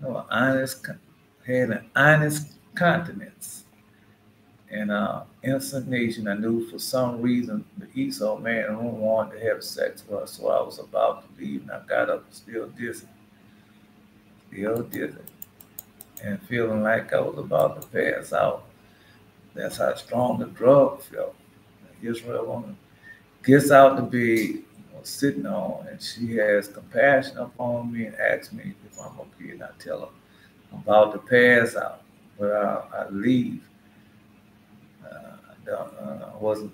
an honest countenance and instant nation. I knew for some reason the Esau man in the room wanted to have sex with her, so I was about to leave, and I got up still dizzy, and feeling like I was about to pass out. That's how strong the drug felt. Israel woman gets out the bed, sitting on, and she has compassion upon me and asks me if I'm okay. And I tell her I'm about to pass out, but I leave. I wasn't.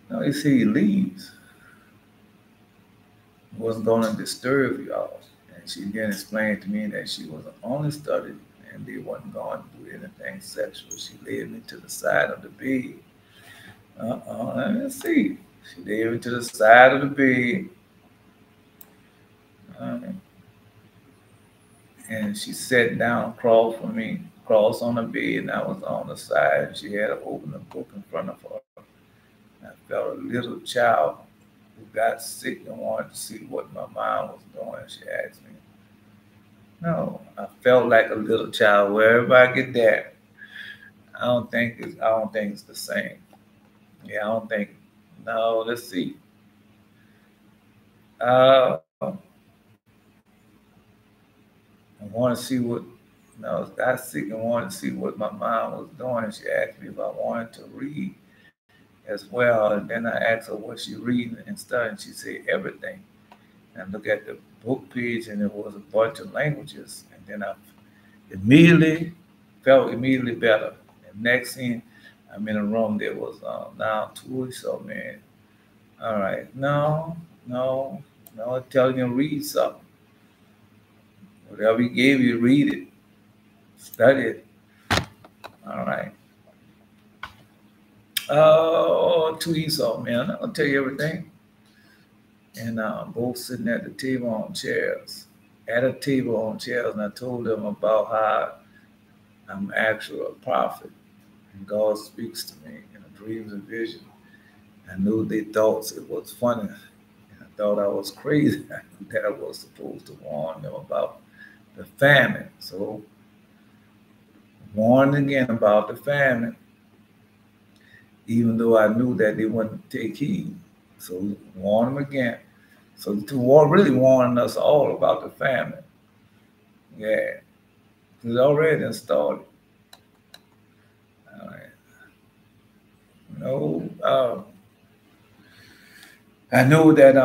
No, you see, he leaves. I wasn't going to disturb y'all. And she then explained to me that she was only studying and they wasn't going to do anything sexual. She led me to the side of the bed. Let me see. She led me to the side of the bed. And she sat down across from me, across on the bed, and I was on the side. She had an open book in front of her. I felt a little child who got sick and wanted to see what my mom was doing. She asked me. No, I felt like a little child. Wherever I get that, I don't think it's the same. Yeah, I don't think. No, let's see. I want to see what. No, I got sick and wanted to see what my mom was doing. She asked me if I wanted to read as well, and then I asked her what she reading and studying. She said everything. And look at the book page, and it was a bunch of languages. And then I immediately felt better. And next thing, I'm in a room that was now 2 weeks old, man. All right, no, telling you to read something. Whatever he gave you, read it, study it. All right. Oh, 2 weeks old, man. I'm not gonna tell you everything. And both sitting at the table on chairs, and I told them about how I'm actually a prophet, and God speaks to me in dreams and visions. I knew they thought it was funny. I thought I was crazy. I knew that I was supposed to warn them about the famine. So, warned again about the famine, even though I knew that they wouldn't take heed. So, warn them again. So, really warning us all about the famine. Yeah, it's already started. All right. No, I know that.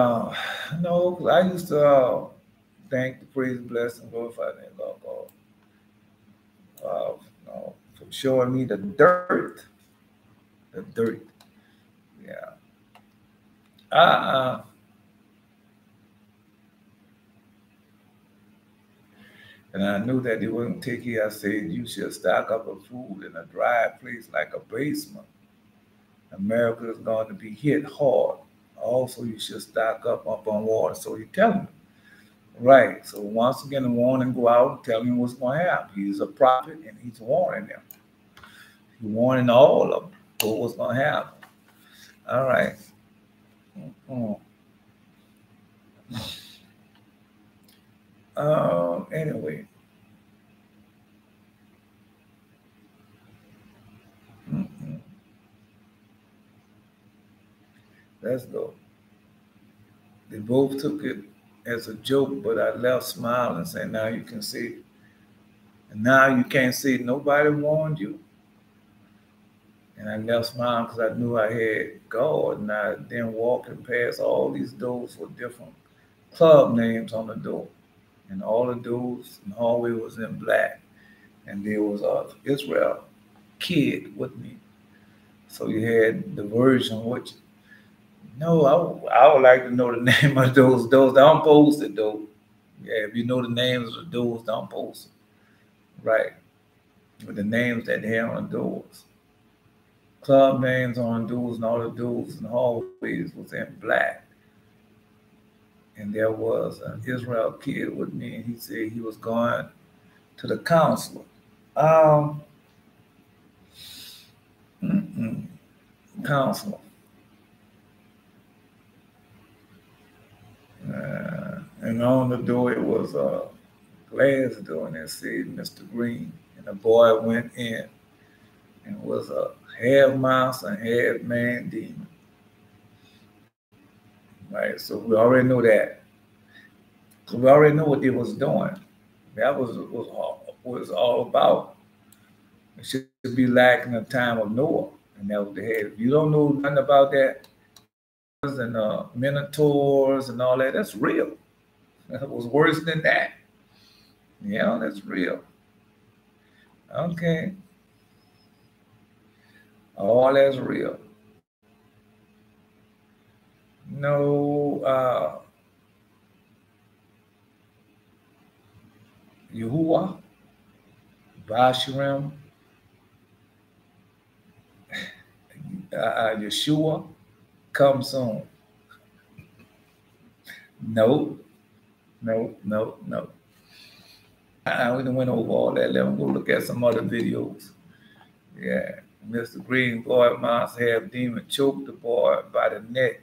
No, I used to thank, the praise, bless, and glorify the name of God. For showing me the dirt. The dirt. Yeah. And I knew that they wouldn't take care. I said, you should stock up of food in a dry place like a basement. America is going to be hit hard. Also, you should stock up on water. So you tell him. Right. So once again, the warning go out and tell him what's going to happen. He's a prophet and he's warning them. He's warning all of them what's going to happen. All right. Anyway. Let's go. They both took it as a joke, but I left smiling, saying, now you can see. And now you can't see. Nobody warned you. And I left smiling because I knew I had God. And I then walking past all these doors with different club names on the door. And all the doors in the hallway was in black. And there was a Israel kid with me. So you had the version which, no, I would like to know the name of those doors. Don't post it though. Yeah, if you know the names of the doors, don't post it. Right. With the names that they have on the doors. Club names on doors and all the doors and hallways was in black. And there was an Israel kid with me, and he said he was going to the counselor. Counselor. And on the door it was a glass door, and it said Mr. Green. And the boy went in and was a half mouse and half man demon. Right, so we already know that. So we already know what they was doing. That was all about. It should be like in the time of Noah, and that was the head. If you don't know nothing about that, and minotaurs and all that, that's real. That was worse than that. Yeah, that's real. Okay. All that's real. No, Yahuwah, Bashiram, Yeshua, come soon. No. We done went over all that. Let me go look at some other videos. Yeah. Mr. Green, boy, mouse half demon, choked the boy by the neck.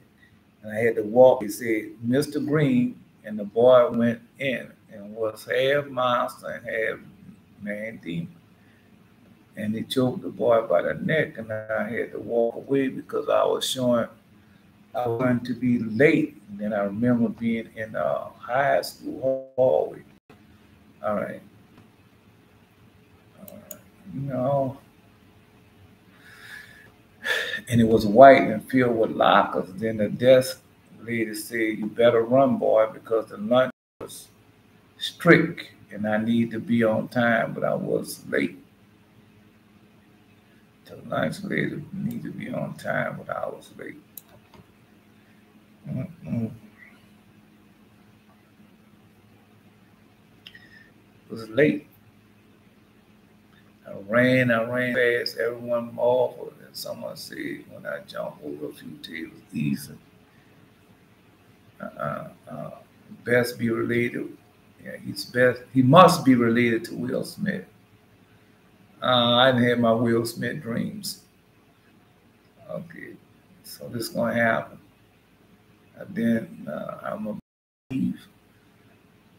And I had to walk. He said, Mr. Green, and the boy went in and was half monster and half man demon. And he choked the boy by the neck, and I had to walk away because I was showing I was going to be late. And then I remember being in a high school hallway. All right. And it was white and filled with lockers. Then the desk lady said, you better run, boy, because the lunch was strict and I need to be on time, but I was late. The lunch lady needed to be on time, but I was late. It was late. I ran fast, everyone marveled, and someone said when I jumped over a few tables, easy. Best be related. Yeah, he must be related to Will Smith. I didn't have my Will Smith dreams. Okay, so this is gonna happen. And then I'm gonna leave.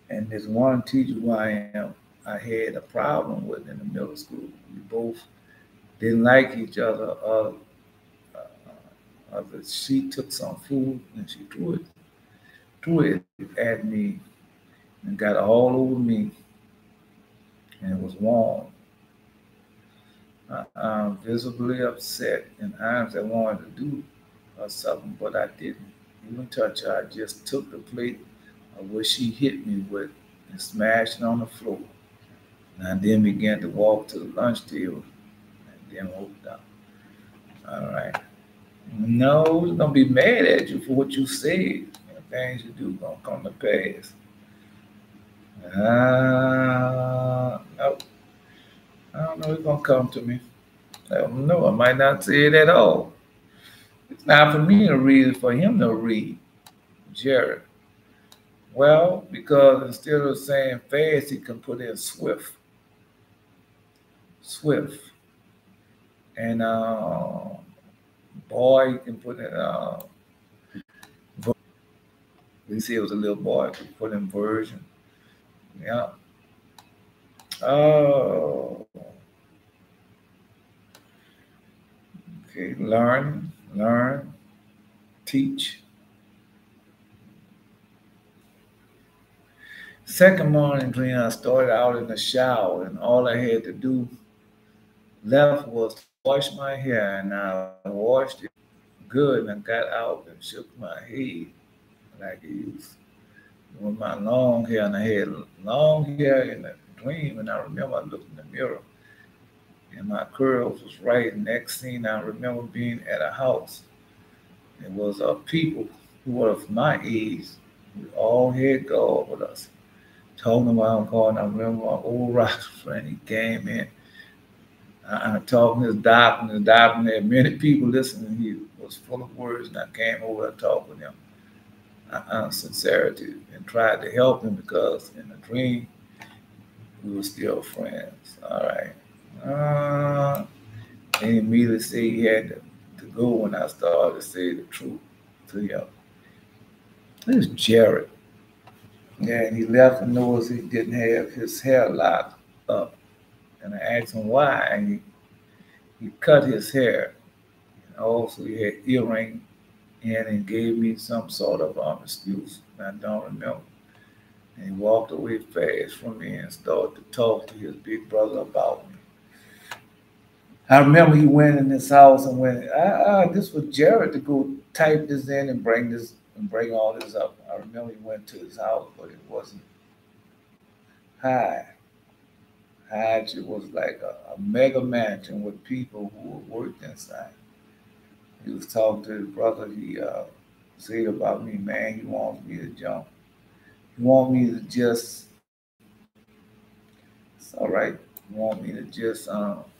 And there's one teacher who I had a problem with in the middle school. We both didn't like each other. She took some food and she threw it at me and got all over me, and it was warm. I'm visibly upset, and I wanted to do something, but I didn't even touch her. I just took the plate of what she hit me with and smashed it on the floor. And I then began to walk to the lunch table and then walked out. All right. No, we're going to be mad at you for what you said. The things you do going to come to pass. No. I don't know it's going to come to me. I don't know. I might not say it at all. It's not for me to read, it's for him to read. Jared. Well, because instead of saying fast, he can put in swift. Swift. And boy, you can put in we see it was a little boy, we put in version. Yeah. Oh, okay. Learn, teach. Second morning dream, I started out in the shower, and all I had to do left was to wash my hair, and I washed it good, and I got out and shook my head like I used with my long hair, and I had long hair in the dream, and I remember I looked in the mirror, and my curls was right. Next scene, I remember being at a house. It was people who were of my age. We all had God with us. Told him I'm calling. I remember my old rock friend. He came in. I talked to his doctor, and the doctor had many people listening. He was full of words, and I came over and talked with him on sincerity and tried to help him because in the dream we were still friends. All right. And he immediately said he had to go when I started to say the truth to him. This is Jared. Yeah, and he left and noticed he didn't have his hair locked up. And I asked him why, and he cut his hair. And also he had earring in and gave me some sort of excuse. I don't remember. And he walked away fast from me and started to talk to his big brother about me. I remember he went in his house and went, this was Jared to go type this in and bring this and bring all this up. I remember he went to his house, but it wasn't high. It was like a mega mansion with people who were worked inside. He was talking to his brother. He said about me, man, he wants me to jump. He wants me to just, it's all right. He wants me to just, no,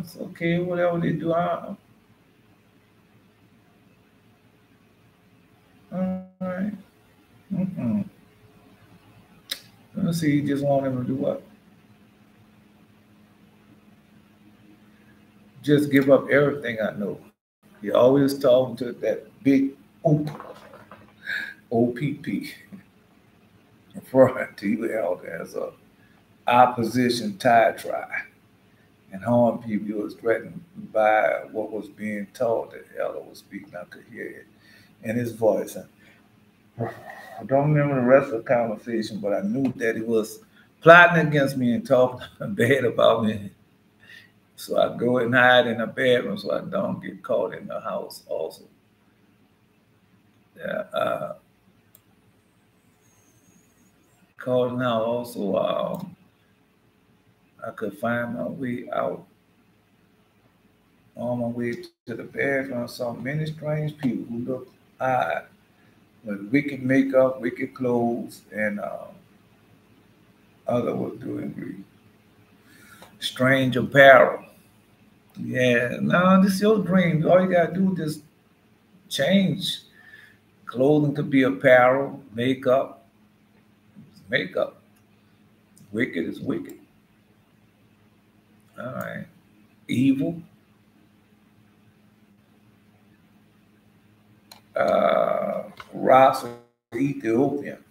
it's okay. Whatever they do, all right. Mm-mm. Let me see. He just want him to do what? Just give up everything I know. He always talking to that big OPP in front. He held as a opposition tie try and harm people. He was threatened by what was being taught. That Elder was speaking. I could hear it in his voice. I don't remember the rest of the conversation, but I knew that he was plotting against me and talking bad about me. So I go and hide in a bedroom so I don't get caught in the house also. Yeah, caught now also I could find my way out. On my way to the bathroom, I saw many strange people who looked odd with wicked makeup, wicked clothes, and other was doing strange apparel. Yeah, no, this is your dream. All you gotta do is just change. Clothing could be apparel, makeup. Makeup. Wicked is wicked. All right. Evil. Ras or Ethiopian.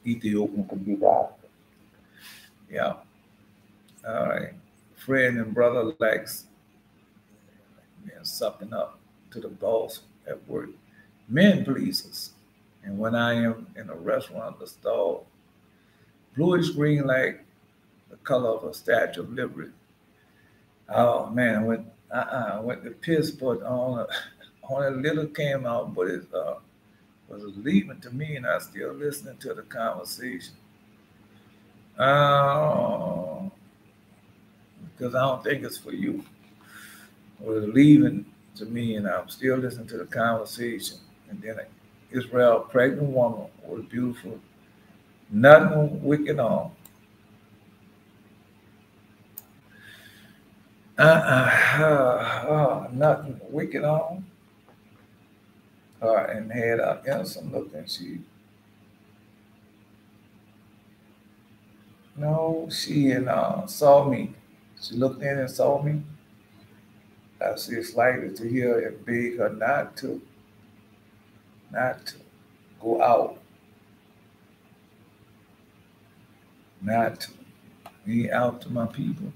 Ethiopian could be Ras. Yeah. All right. Friend and brother likes sucking up to the boss at work. Men pleasers. And when I am in a restaurant, the stall, bluish green like the color of a Statue of Liberty. Oh man, I went to piss, but only a little came out, but it was leaving to me, and I still listening to the conversation. Uh, because I don't think it's for you. It was leaving to me, and I'm still listening to the conversation. And then Israel, pregnant woman, was beautiful, nothing wicked on. Nothing wicked on. And had an innocent look, and saw me. She looked in and saw me. I see slightly to hear and beg her not to go out, not to be out to my people,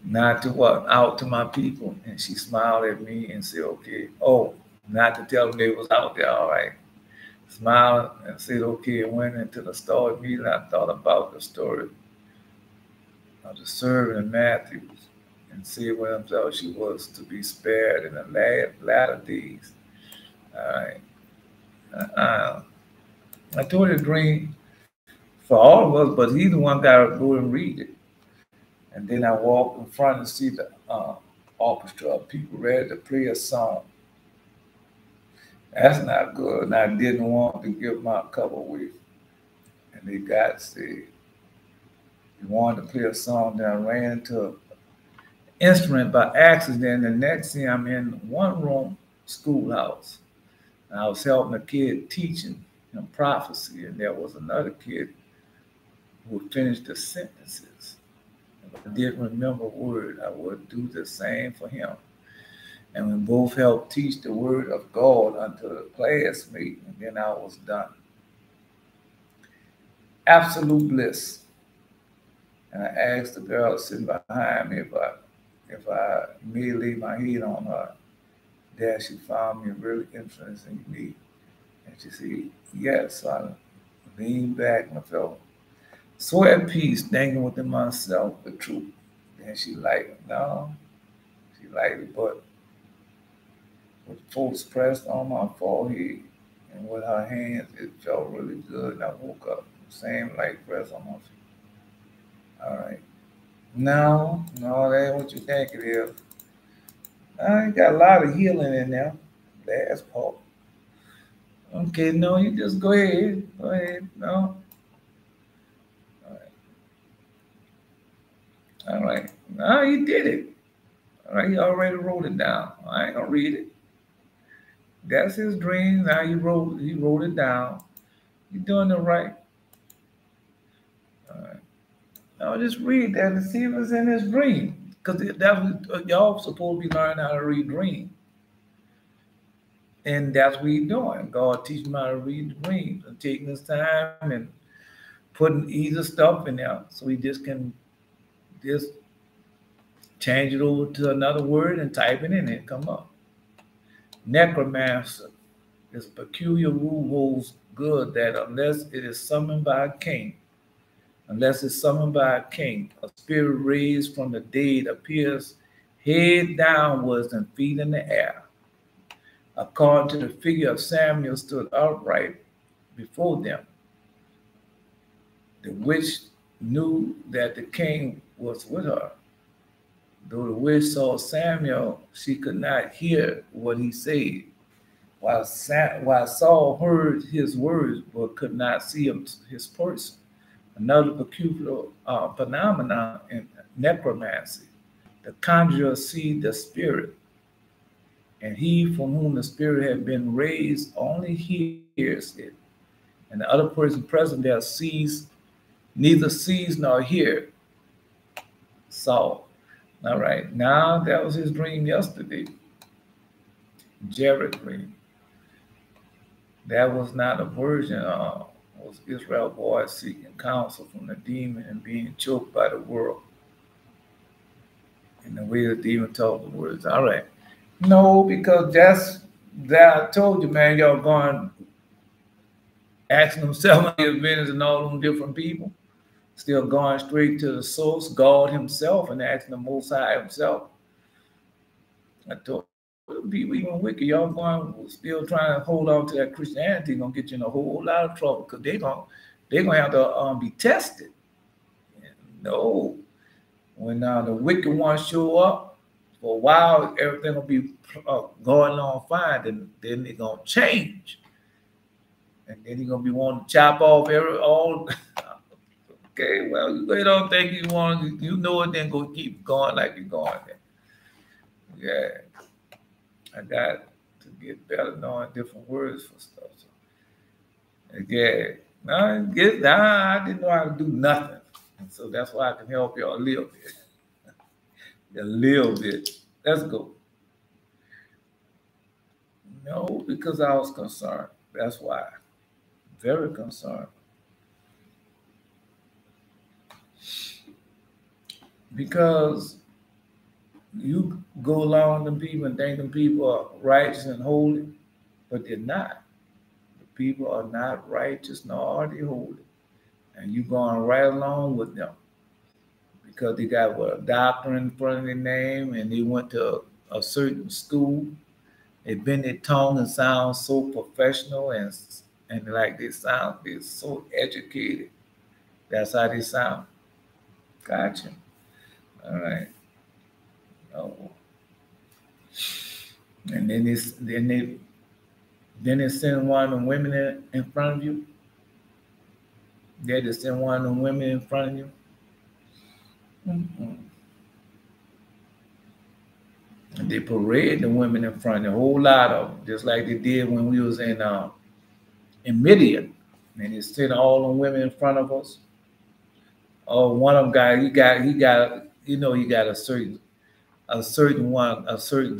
not to what? Out to my people. And she smiled at me and said, okay. Oh, not to tell them they was out there, all right. Smiled and said, okay, and went into the store immediately. I thought about the story of the servant in Matthew and said with himself she was to be spared in the latter days. All right. I told you a dream for all of us, but he's the one got to go and read it. And then I walked in front and see the orchestra of people ready to play a song. That's not good. And I didn't want to give my cup away. And they got said, he wanted to play a song. Then I ran into an instrument by accident. The next thing I'm in one room schoolhouse. And I was helping a kid teaching him prophecy. And there was another kid who finished the sentences. If I didn't remember a word, I would do the same for him. And we both helped teach the word of God unto the classmate, and then I was done. Absolute bliss. And I asked the girl sitting behind me if I may lay my head on her. There she found me really interesting me. And she said, yes. So I leaned back and I felt so at peace, thinking within myself the truth. Then she liked it. No, she liked it, but with folks pressed on my forehead and with her hands, it felt really good. And I woke up, same like press on my feet. All right. No, that ain't what you think it is. I got a lot of healing in there. Last part. Okay, no, you just go ahead. Go ahead. No. All right. No, he did it. All right, he already wrote it down. I ain't gonna read it. That's his dream. Now he wrote it down. You're doing it right. All right. Now just read that and see if it's in his dream. Because y'all supposed to be learning how to read dreams. And that's what he's doing. God teaching him how to read the dreams and taking his time and putting easy stuff in there so he just can just change it over to another word and type it in and it come up. Necromancer is a peculiar rule holds good that unless it's summoned by a king, a spirit raised from the dead appears head downwards and feet in the air. According to the figure of Samuel stood upright before them. The witch knew that the king was with her. Though the witch saw Samuel, she could not hear what he said. While Saul heard his words but could not see his person. Another peculiar phenomenon in necromancy. The conjurer sees the spirit, and he from whom the spirit had been raised only hears it. And the other person present there neither sees nor hears Saul. All right, now that was his dream yesterday. Jared dream. That was not a version of was Israel boy seeking counsel from the demon and being choked by the world. And the way the demon told the words. All right. No, because that I told you, man, y'all going asking them 7 minutes and all them different people. Still going straight to the source, God himself, and asking the Most High himself. I told people even wicked, y'all going still trying to hold on to that Christianity, gonna get you in a whole lot of trouble because they're gonna have to be tested. No, when the wicked ones show up for a while, everything will be going on fine. Then they're gonna change, and then you're gonna be wanting to chop off all. Okay, well, you don't think you want, you know it, then go keep going like you're going there. Yeah, I got to get better knowing different words for stuff. So, yeah, I didn't know how to do nothing. And so that's why I can help you a little bit. A little bit. Let's go. No, because I was concerned. That's why. Very concerned. Because you go along with them people and think them people are righteous and holy, but they're not. The people are not righteous nor are they holy. And you going right along with them because they got a doctor in front of their name and they went to a certain school. They bend their tongue and sound so professional and like they're so educated. That's how they sound. Gotcha. All right. Oh. And then they send one of them women in front of you. They just send one of them women in front of you. Mm-mm. And they parade the women in front of you, a whole lot of them, just like they did when we was in Midian. And they sent all them women in front of us. Oh, one of them guy, he got, he got a certain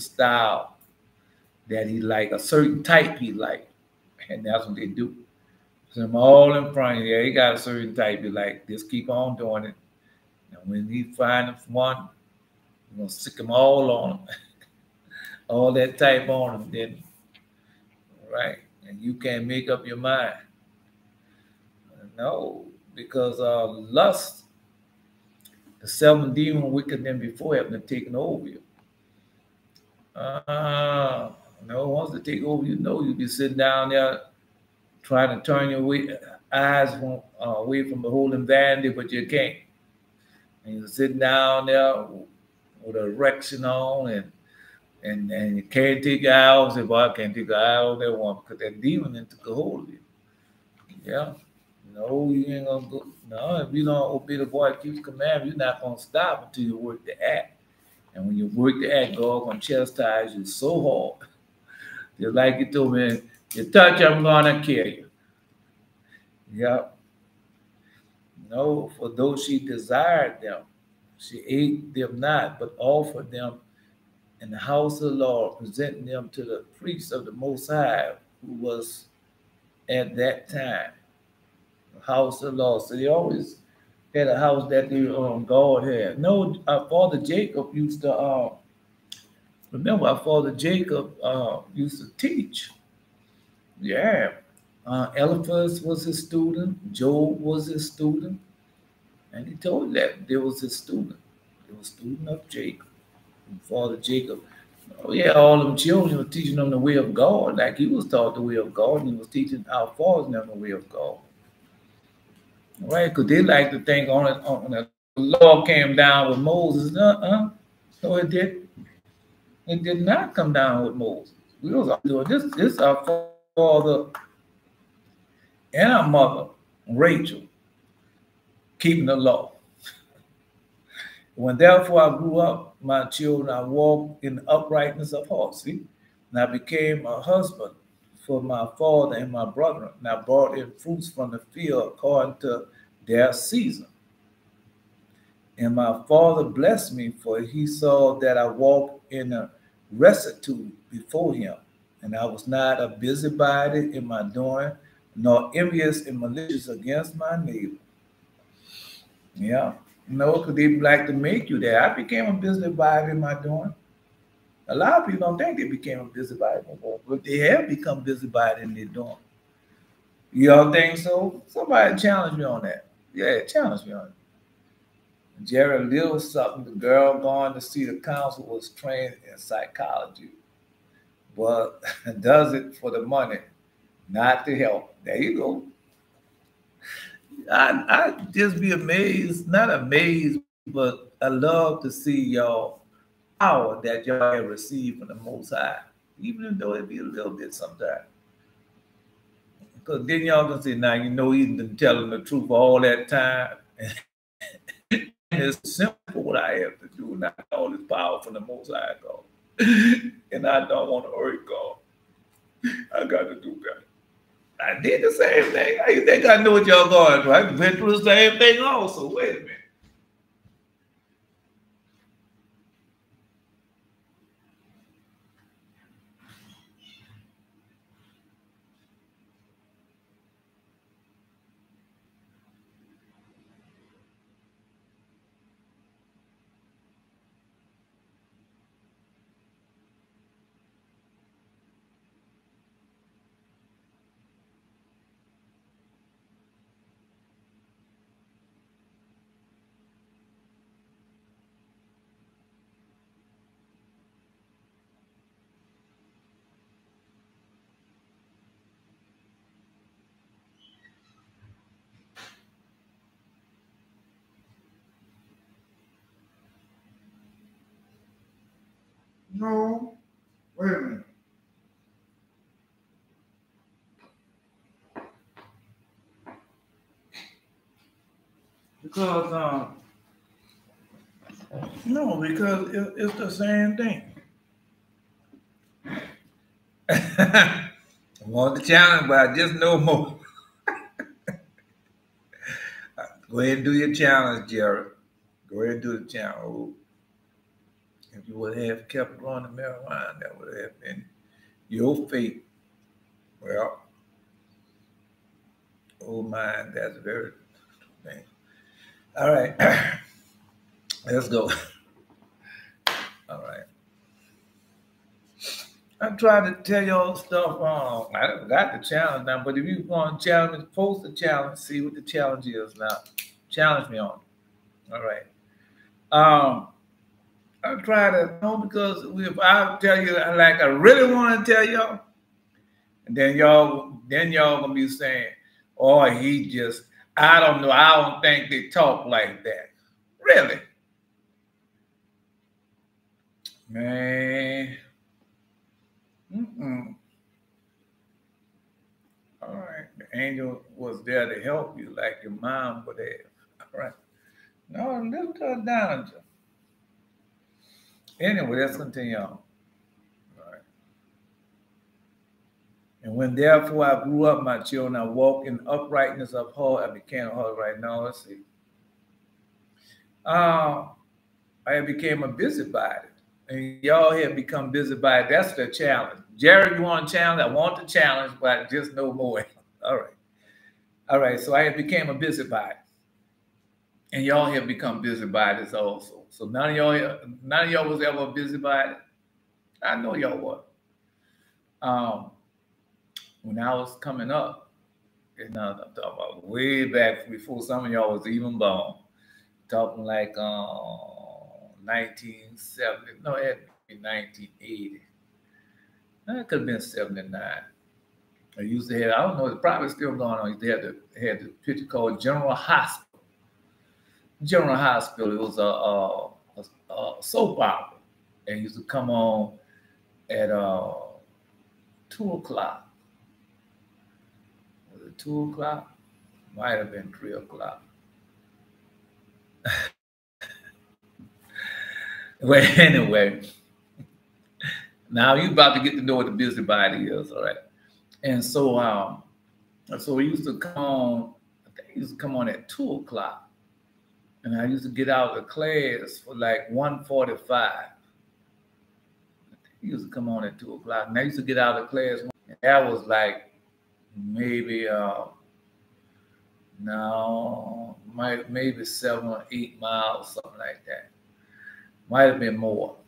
style that he like, a certain type he like, and that's what they do. So I'm all in front of you. Yeah, he got a certain type he like. Just keep on doing it. And when he find one, you're gonna stick them all on him, all that type on him. Then, right? And you can't make up your mind. No, because lust, the seven demon wicked than before have been taken over you. No, once they take over, you be sitting down there trying to turn your eyes away from the holding vanity, but you can't. And you're sitting down there with an erection on, and you can't take your eye off. Say, boy, I can't take your eye off that one because that demon then took a hold of you. Yeah. No, you ain't gonna go. No, if you don't obey the boy, keeps commandments, you're not gonna stop until you work the act. And when you work the act, God gonna chastise you so hard. Just like you told me, you touch, I'm gonna kill you. Yep. No, for though she desired them, she ate them not, but offered them in the house of the Lord, presenting them to the priest of the Most High, who was at that time the house of the Lord. So they always had a house that God had. No, our father Jacob used to remember. Our father Jacob used to teach. Yeah, Eliphaz was his student. Job was his student. And he told that there was his student. He was a student of Jacob. And Father Jacob, oh yeah, all them children were teaching them the way of God. Like he was taught the way of God, and he was teaching our fathers them the way of God. Right? Because they like to think on the law came down with Moses. No, it did. It did not come down with Moses. We was all doing this. This our father and our mother, Rachel, keeping the law. When therefore I grew up, my children, I walked in the uprightness of heart. See, and I became a husband for my father and my brother, and I brought in fruits from the field according to their season. And my father blessed me, for he saw that I walked in a rectitude before him, and I was not a busybody in my doing, nor envious and malicious against my neighbor. Yeah. No, because they like to make you that. I became a busybody in my doing. A lot of people don't think they became a busybody before, but they have become busybody in their doing. You don't think so? Somebody challenge me on that. Yeah, challenge me on it. Jared Little something, the girl going to see the counsel was trained in psychology, but does it for the money, not to help. There you go. I just be amazed, not amazed, but I love to see y'all power that y'all have received from the Most High, even though it be a little bit sometimes. Because then y'all can say, now you know he's been telling the truth all that time. And it's simple what I have to do. Not all this power from the Most High God. And I don't want to hurt God. I got to do that. I did the same thing. How you think I know what y'all going through? I've been through the same thing also. Wait a minute. No. Wait a minute. Because no, because it's the same thing. I want the challenge, but I just know more. Go ahead and do your challenge, Jared. Go ahead and do the challenge. If you would have kept growing the marijuana, that would have been your fate. Well, oh man, that's very thing. All right. Let's go. All right. I tried to tell y'all stuff. I got the challenge now, but if you want to challenge, post the challenge, see what the challenge is now. Challenge me on it. All right. I try to know because if I tell you like I really want to tell y'all, and then y'all gonna be saying, "Oh, he just I don't know. I don't think they talk like that." Really, man. All right, the angel was there to help you, like your mom would have. All right. No, lift her down. Anyway, let's continue on. All right. And when therefore I grew up, my children, I walked in uprightness of heart. I became a heart right now. Let's see. I became a busybody. And y'all have become busybody. That's the challenge. Jared, you want a challenge? I want the challenge, but just no more. All right. All right. So I became a busybody. And y'all have become busybodies also. So none of y'all was ever a busybody. I know y'all were. When I was coming up, and I'm talking about way back before some of y'all was even born, talking like 1970, no, it had to be 1980. That could have been 79. I used to have, I don't know, it's probably still going on. They had the picture called General Hospital. General Hospital, it was a soap opera. And it used to come on at 2 o'clock. Was it 2 o'clock? Might have been 3 o'clock. Well, anyway, now you about to get to know what the busybody is, all right? And so, so it used to come on. I think it used to come on at 2 o'clock, and I used to get out of class for like 1:45. It used to come on at 2 o'clock, and I used to get out of class. And that was like maybe maybe 7 or 8 miles, something like that. Might have been more,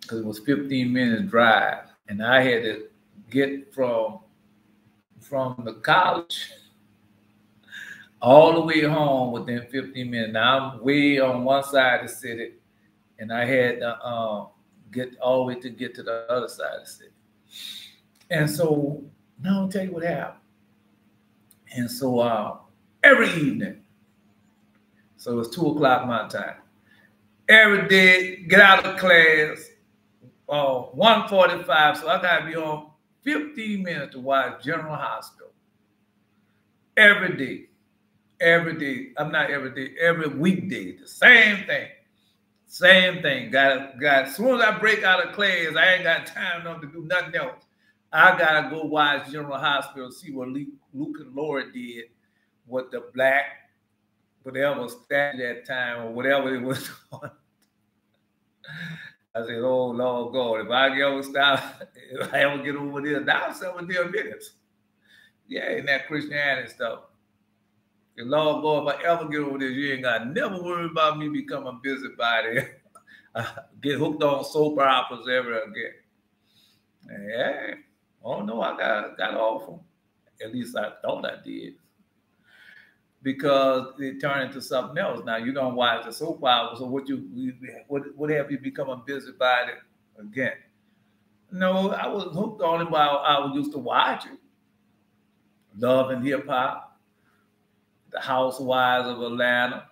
because it was 15 minutes drive, and I had to get from the college all the way home within 15 minutes. Now I'm way on one side of the city, and I had to get all the way to get to the other side of the city. And so now I'll tell you what happened. And so every evening, so it was 2 o'clock my time. Every day, get out of class, 1:45. So I got to be home 15 minutes to watch General Hospital. Every day. every day. I'm not every day, every weekday. The same thing. Same thing. Got. As soon as I break out of class, I ain't got time enough to do nothing else. I gotta go watch General Hospital, see what Luke and Laura did, what the black, whatever statue that time or whatever it was on. I said, oh Lord God, if I ever stop, if I ever get over there, now 7 minutes. Yeah, in that Christianity stuff. The Lord God, if I ever get over this, you ain't got never worry about me becoming a busybody. Get hooked on soap operas ever again. Yeah. Oh no, I got off them. At least I thought I did. Because it turned into something else. Now you don't watch the soap opera, so what have you become a busybody again? No, I was hooked on it while I used to watch it. Love and Hip Hop, The Housewives of Atlanta.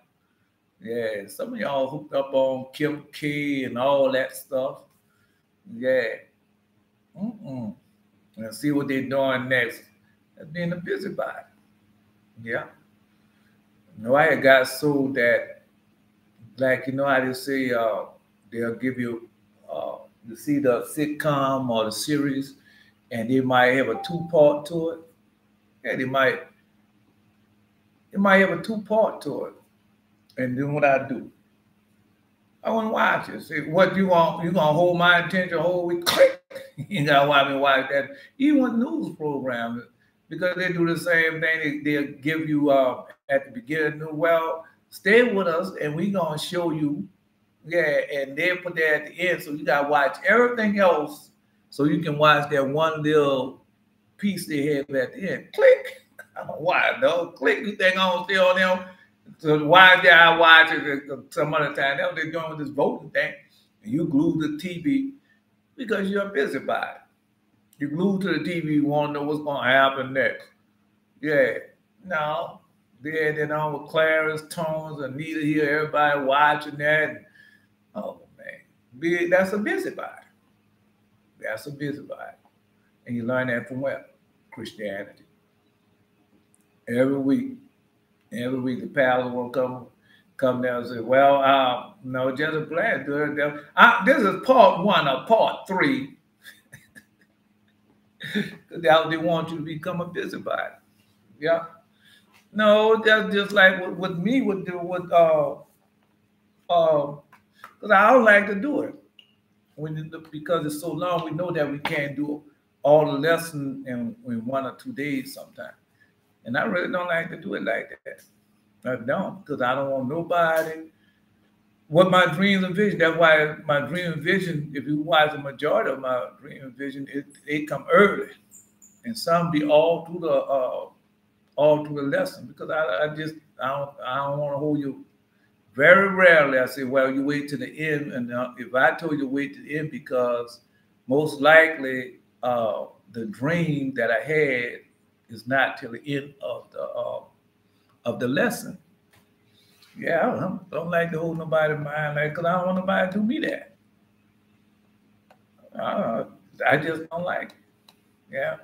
Yeah, some of y'all hooked up on Kim K and all that stuff. Yeah. And see what they're doing next. That's being a busybody. Yeah. You know, I had got so that, like, you know how they say they'll give you, you see the sitcom or the series, and they might have a 2-part to it. Yeah, they might have a 2-part to it. And then what I do, I want to watch it. See, what you want? You gonna hold my attention a whole week? Click. You gotta watch me watch that. Even with news programs, because they do the same thing. They'll give you at the beginning, well, stay with us, and we gonna show you. Yeah, and they put that at the end, so you gotta watch everything else, so you can watch that one little piece they have at the end. Click. I don't know why, though. Click. You think I'm gonna stay on them? So why did I watch it some other time? That's what they're doing with this voting thing. And you glued to the TV because you're a busybody. You glued to the TV, you want to know what's going to happen next. Yeah. No. Then on with Clarence, Tones, Anita here, everybody watching that. And, oh, man. That's a busybody. That's a busybody. And you learn that from where? Christianity. Every week, the pastor will come down and say, well, no, just a glad. This is part 1 of part 3. Because they want you to become a busybody. Yeah. No, that's just like what me would do with, because I don't like to do it. Because it's so long, we know that we can't do all the lessons in 1 or 2 days sometimes. And I really don't like to do it like that. I don't, because I don't want nobody. What my dreams and vision, that's why my dream and vision, if you watch the majority of my dream and vision, they come early. And some be all through the lesson, because I don't want to hold you. Very rarely I say, well, you wait to the end. And if I told you to wait to the end, because most likely the dream that I had is not till the end of the lesson. Yeah, I don't like to hold nobody in mind, like, because I don't want nobody to do me that. I just don't like it. Yeah.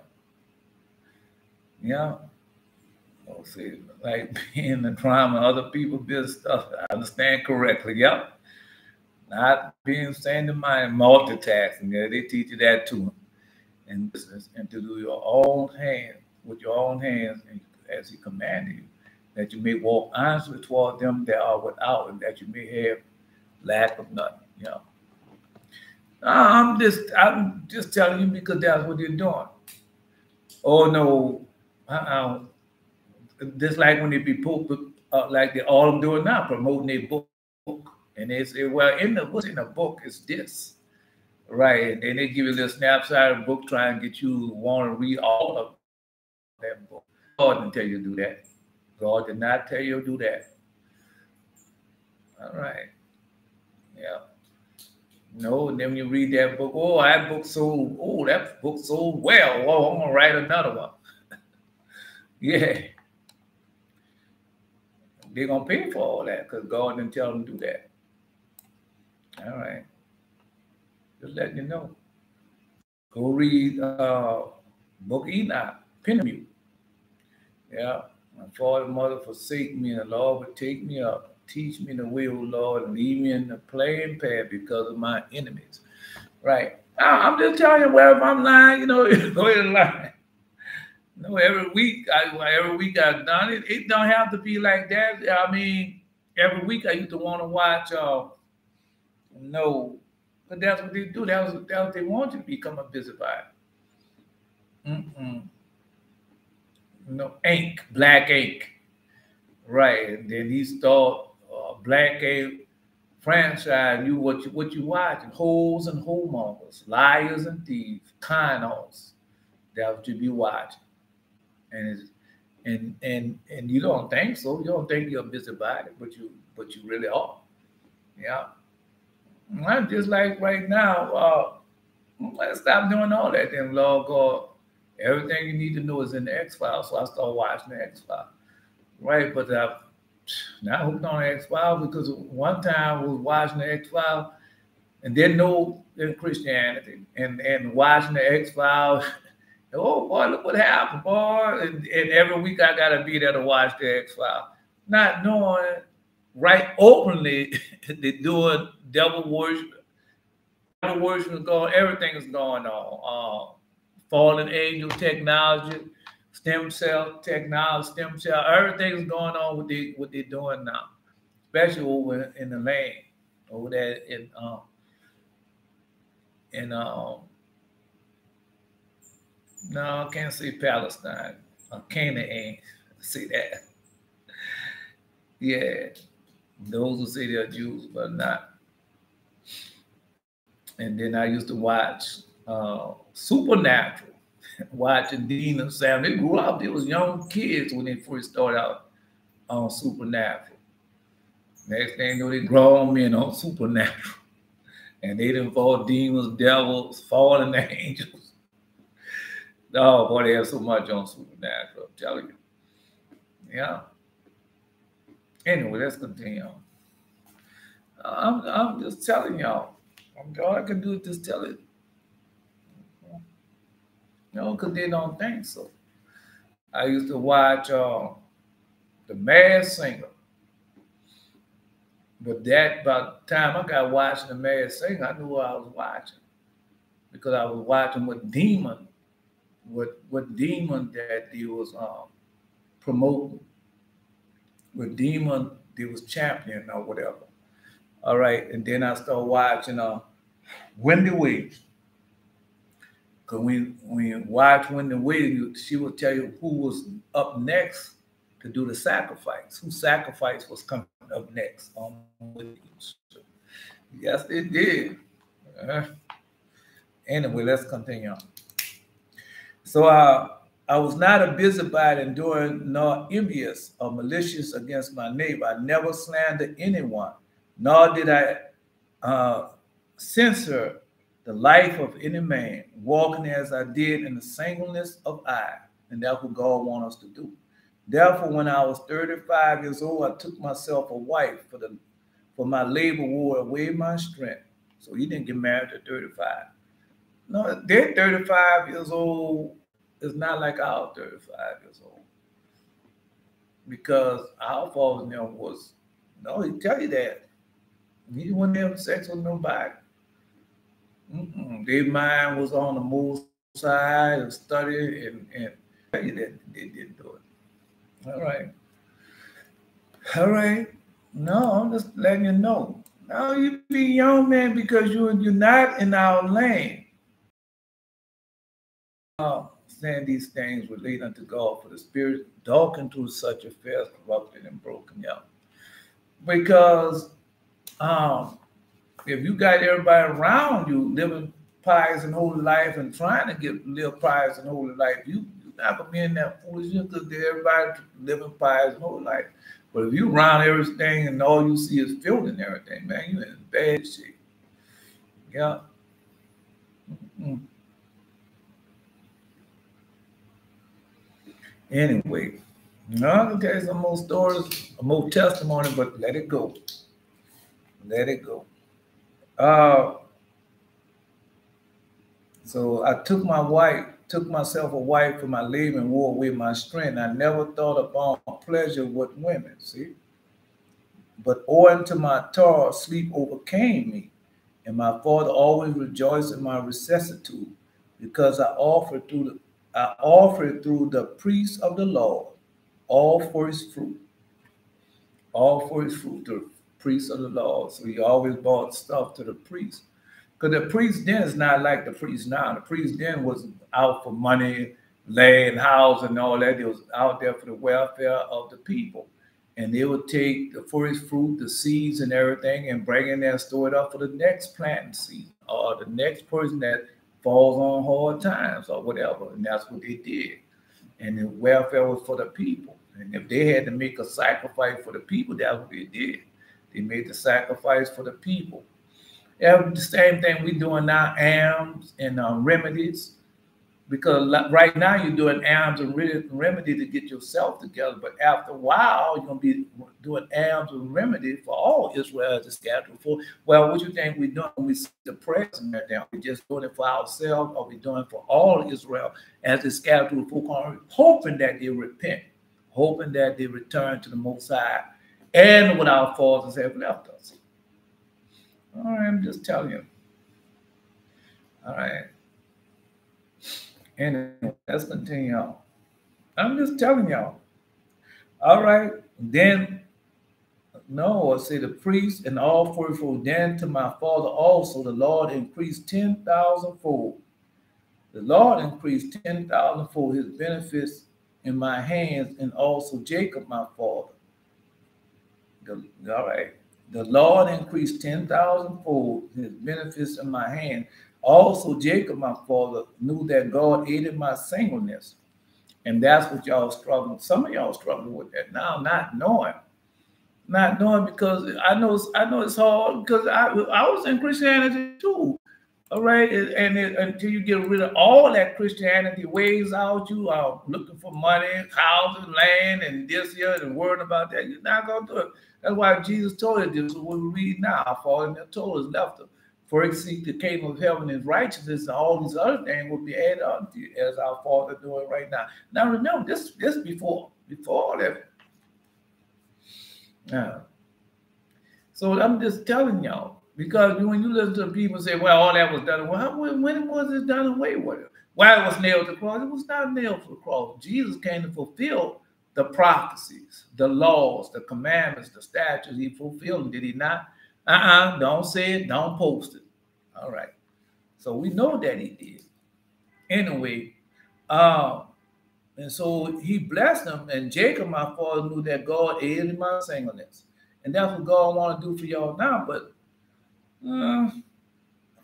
Yeah. Well, see, like being the drama, other people business stuff. I understand correctly. Yep. Not being saying to mind, multitasking. Yeah, they teach you that too. And business, and to do your own hand with your own hands, as he commanded you, that you may walk honestly toward them that are without, and that you may have lack of nothing. You know. I'm just telling you because that's what you're doing. Oh no, just like when they be like they all I'm doing now, promoting their book, and they say, well, what's in the book is this, right? And they give you a little snapshot of the book, trying to get you to want to read all of that book. God didn't tell you to do that. God did not tell you to do that. All right. Yeah. No, and then when you read that book, that book sold well. Oh, I'm gonna write another one. Yeah. They're gonna pay for all that because God didn't tell them to do that. All right. Just letting you know. Go read book Enoch, Pentamute. Yeah. My father and mother forsake me, and the Lord would take me up, teach me the way, O Lord, and lead me in the plain path because of my enemies. Right. I'm just telling you, wherever I'm lying, you know, go ahead and lie. You know, every week I've done it. It don't have to be like that. I mean, every week I used to want to watch. No, but that's what they do. That's what they want you to become a busybody. No, ink, black ink. Right. And then he started black ink franchise. You what you watching? Hoes and homongers, liars and thieves, con artists. That's what you be watching. And it's, and you don't think so. You don't think you're a busybody, but you really are. Yeah. I'm just like right now. Let's stop doing all that. Then Lord God, everything you need to know is in the X Files. So I started watching the X Files. Right, but I've not hooked on the X Files because one time I was watching the X Files and didn't know in Christianity and watching the X Files. Oh boy, look what happened, boy! And every week I gotta be there to watch the X Files, not knowing right openly they're doing devil worship. Devil worship is going. Everything is going on. Fallen angel technology, stem cell technology, stem cell. Everything's going on with what they're doing now, especially over in the land, over there in no, I can't say Palestine. Canaan. See that? Yeah. Those who say they're Jews, but not. And then I used to watch Supernatural, watching Dean and Sam. They grew up. They was young kids when they first started out on Supernatural. Next thing you know, they grown men on Supernatural. And they didn't fall demons, devils, fallen angels. Oh boy, they have so much on Supernatural, I'm telling you. Yeah. Anyway, let's continue on. I'm just telling y'all. All I can do is just tell it. No, because they don't think so. I used to watch The Masked Singer. But that, by the time I got watching The Masked Singer, I knew what I was watching. Because I was watching what demon that he was promoting, what demon he was championing or whatever. All right, and then I started watching Wendy Williams. Because when you watch Wendy Williams, she will tell you who was up next to do the sacrifice. Whose sacrifice was coming up next on Williams. Yes, it did. Anyway, let's continue on. So I was not a busybody in doing nor envious or malicious against my neighbor. I never slandered anyone, nor did I censor the life of any man, walking as I did in the singleness of eye. And that's what God wants us to do. Therefore, when I was 35 years old, I took myself a wife, for my labor wore away my strength. So he didn't get married at 35. No, they're 35 years old. It's not like our 35 years old. Because our father was, no, he tell you that. He wouldn't have sex with nobody. Their mind was on the move side and study and tell you that they didn't do it. All right. All right. No, I'm just letting you know. Now you be young man because you're not in our lane. Saying these things relate unto God, for the spirit darkened through such affairs, corrupted and broken out. Because if you got everybody around you living pious and holy life and trying to live pious and holy life, you're not gonna be in that foolishness because everybody living pious and holy life. But if you around everything and all you see is filth and everything, man, you're in bad shape. Yeah. Anyway, now I'm gonna tell you some more stories, more testimony, but let it go. Let it go. So I took my wife took myself a wife for my labor and wore away my strength. I never thought upon pleasure with women, see? But owing to my toil, sleep overcame me, and my father always rejoiced in my vicissitude, because I offered through the priest of the Lord all for his fruit, to the priest of the Lord. So he always brought stuff to the priest. Because the priest then is not like the priest now. The priest then was out for money, land, house, and all that. He was out there for the welfare of the people. And they would take the first fruit, the seeds and everything, and bring in there and store it up for the next planting season or the next person that falls on hard times or whatever. And that's what they did. And the welfare was for the people. And if they had to make a sacrifice for the people, that's what they did. They made the sacrifice for the people. Yeah, the same thing we're doing now, alms and remedies. Because right now you're doing alms and remedy to get yourself together. But after a while, you're going to be doing alms and remedy for all Israel as a scattered for. Well, what you think we're doing when we see the prayers and everything? We're just doing it for ourselves, or we're doing it for all Israel as a scattered for, hoping that they repent, hoping that they return to the Most High and what our fathers have left us. All right, I'm just telling you. All right. Anyway, let's continue on. I'm just telling y'all. All right. Then, no, I say the priest and all fourfold. Then to my father also the Lord increased 10,000-fold. The Lord increased 10,000-fold his benefits in my hands, and also Jacob my father. All right. The Lord increased 10,000-fold his benefits in my hand. Also, Jacob, my father, knew that God aided my singleness. And that's what y'all struggling. Some of y'all struggling with that now, not knowing. Not knowing, because I know it's hard, because I was in Christianity too. All right. Until you get rid of all that Christianity weighs out, you are looking for money, houses, land, and this here, and worrying about that. You're not going to do it. That's why Jesus told us this. What we read now, falling and told us left them. For seek the kingdom of heaven and righteousness, and all these other things will be added unto you, as our Father doing right now. Now remember, this before all that. Now, so I'm just telling y'all, because when you listen to people say, well, all that was done away, when was it done away with? Why it was nailed to the cross? It was not nailed to the cross. Jesus came to fulfill the prophecies, the laws, the commandments, the statutes. He fulfilled them, did he not? Don't say it, don't post it. All right. So we know that he did. Anyway, and so he blessed them, and Jacob, my father, knew that God aided my singleness. And that's what God want to do for y'all now. But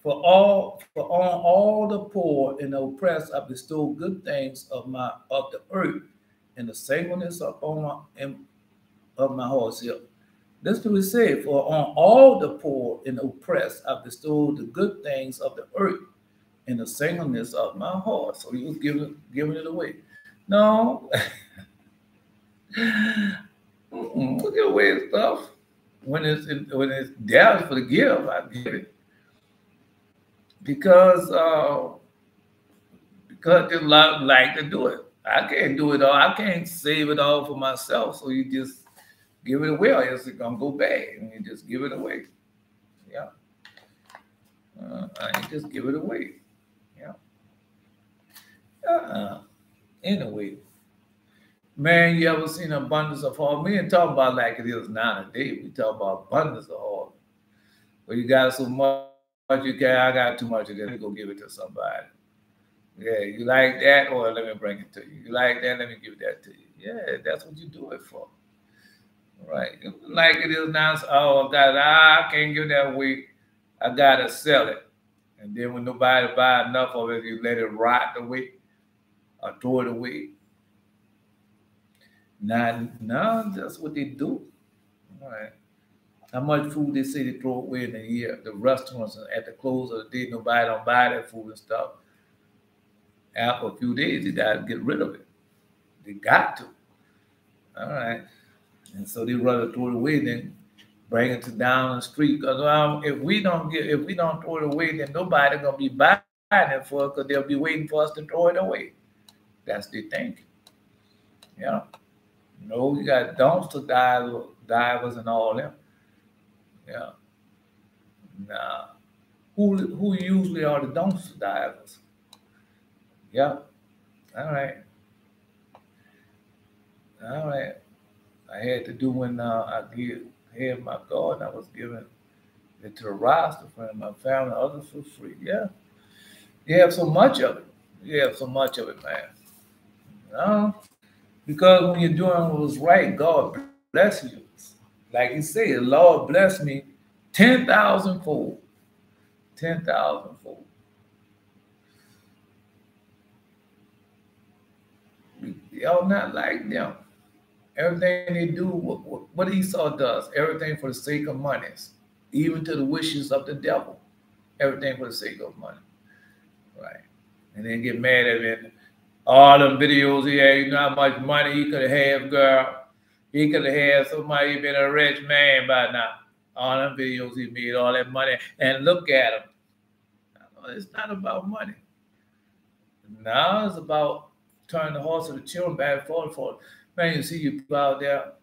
for all the poor and the oppressed, I bestow good things of the earth, and the singleness of my heart. That's what we say. For on all the poor and oppressed, I bestowed the good things of the earth, and the singleness of my heart. So he was giving it away. No, we'll give away stuff when it's there for the give. I give it because just like to do it. I can't do it all. I can't save it all for myself. So you just give it away, or else it's gonna go bad. And you just give it away. Yeah. I just give it away. Yeah. Anyway, man, you ever seen abundance of harvest? We ain't talking about like it is nowadays. We talk about abundance of harvest. Where you got so much you can, I got too much again. Let me go give it to somebody. Yeah, you like that? Or let me bring it to you. You like that? Let me give that to you. Yeah, that's what you do it for. Right. Like it is now, oh, God, I can't give that away. I got to sell it. And then when nobody buy enough of it, you let it rot away or throw it away. No, that's what they do. All right. How much food they say they throw away in a year? The restaurants, at the close of the day, nobody don't buy that food and stuff. After a few days, they got to get rid of it. They got to. All right. And so they rather throw it away than bring it to down the street. Because if we don't throw it away, then nobody gonna be buying it for us because they'll be waiting for us to throw it away. That's the thinking. Yeah. No, you got dumpster divers and all them. Yeah. Nah. Who usually are the dumpster divers? Yeah. All right. All right. I had to do when I had my garden. I was giving it to the roster for my family, others for free. Yeah. You have so much of it. You have so much of it, man. No. Because when you're doing what was right, God bless you. Like he said, Lord bless me 10,000 fold. 10,000 fold. Y'all not like them. Everything they do, what Esau does, everything for the sake of monies, even to the wishes of the devil. Everything for the sake of money. Right. And then get mad at me. All them videos he had, you know how much money he could have, girl. He could have had somebody been a rich man by now. All them videos he made, all that money. And look at him. It's not about money. Now it's about turning the horse of the children back and forth. Man, you see you out there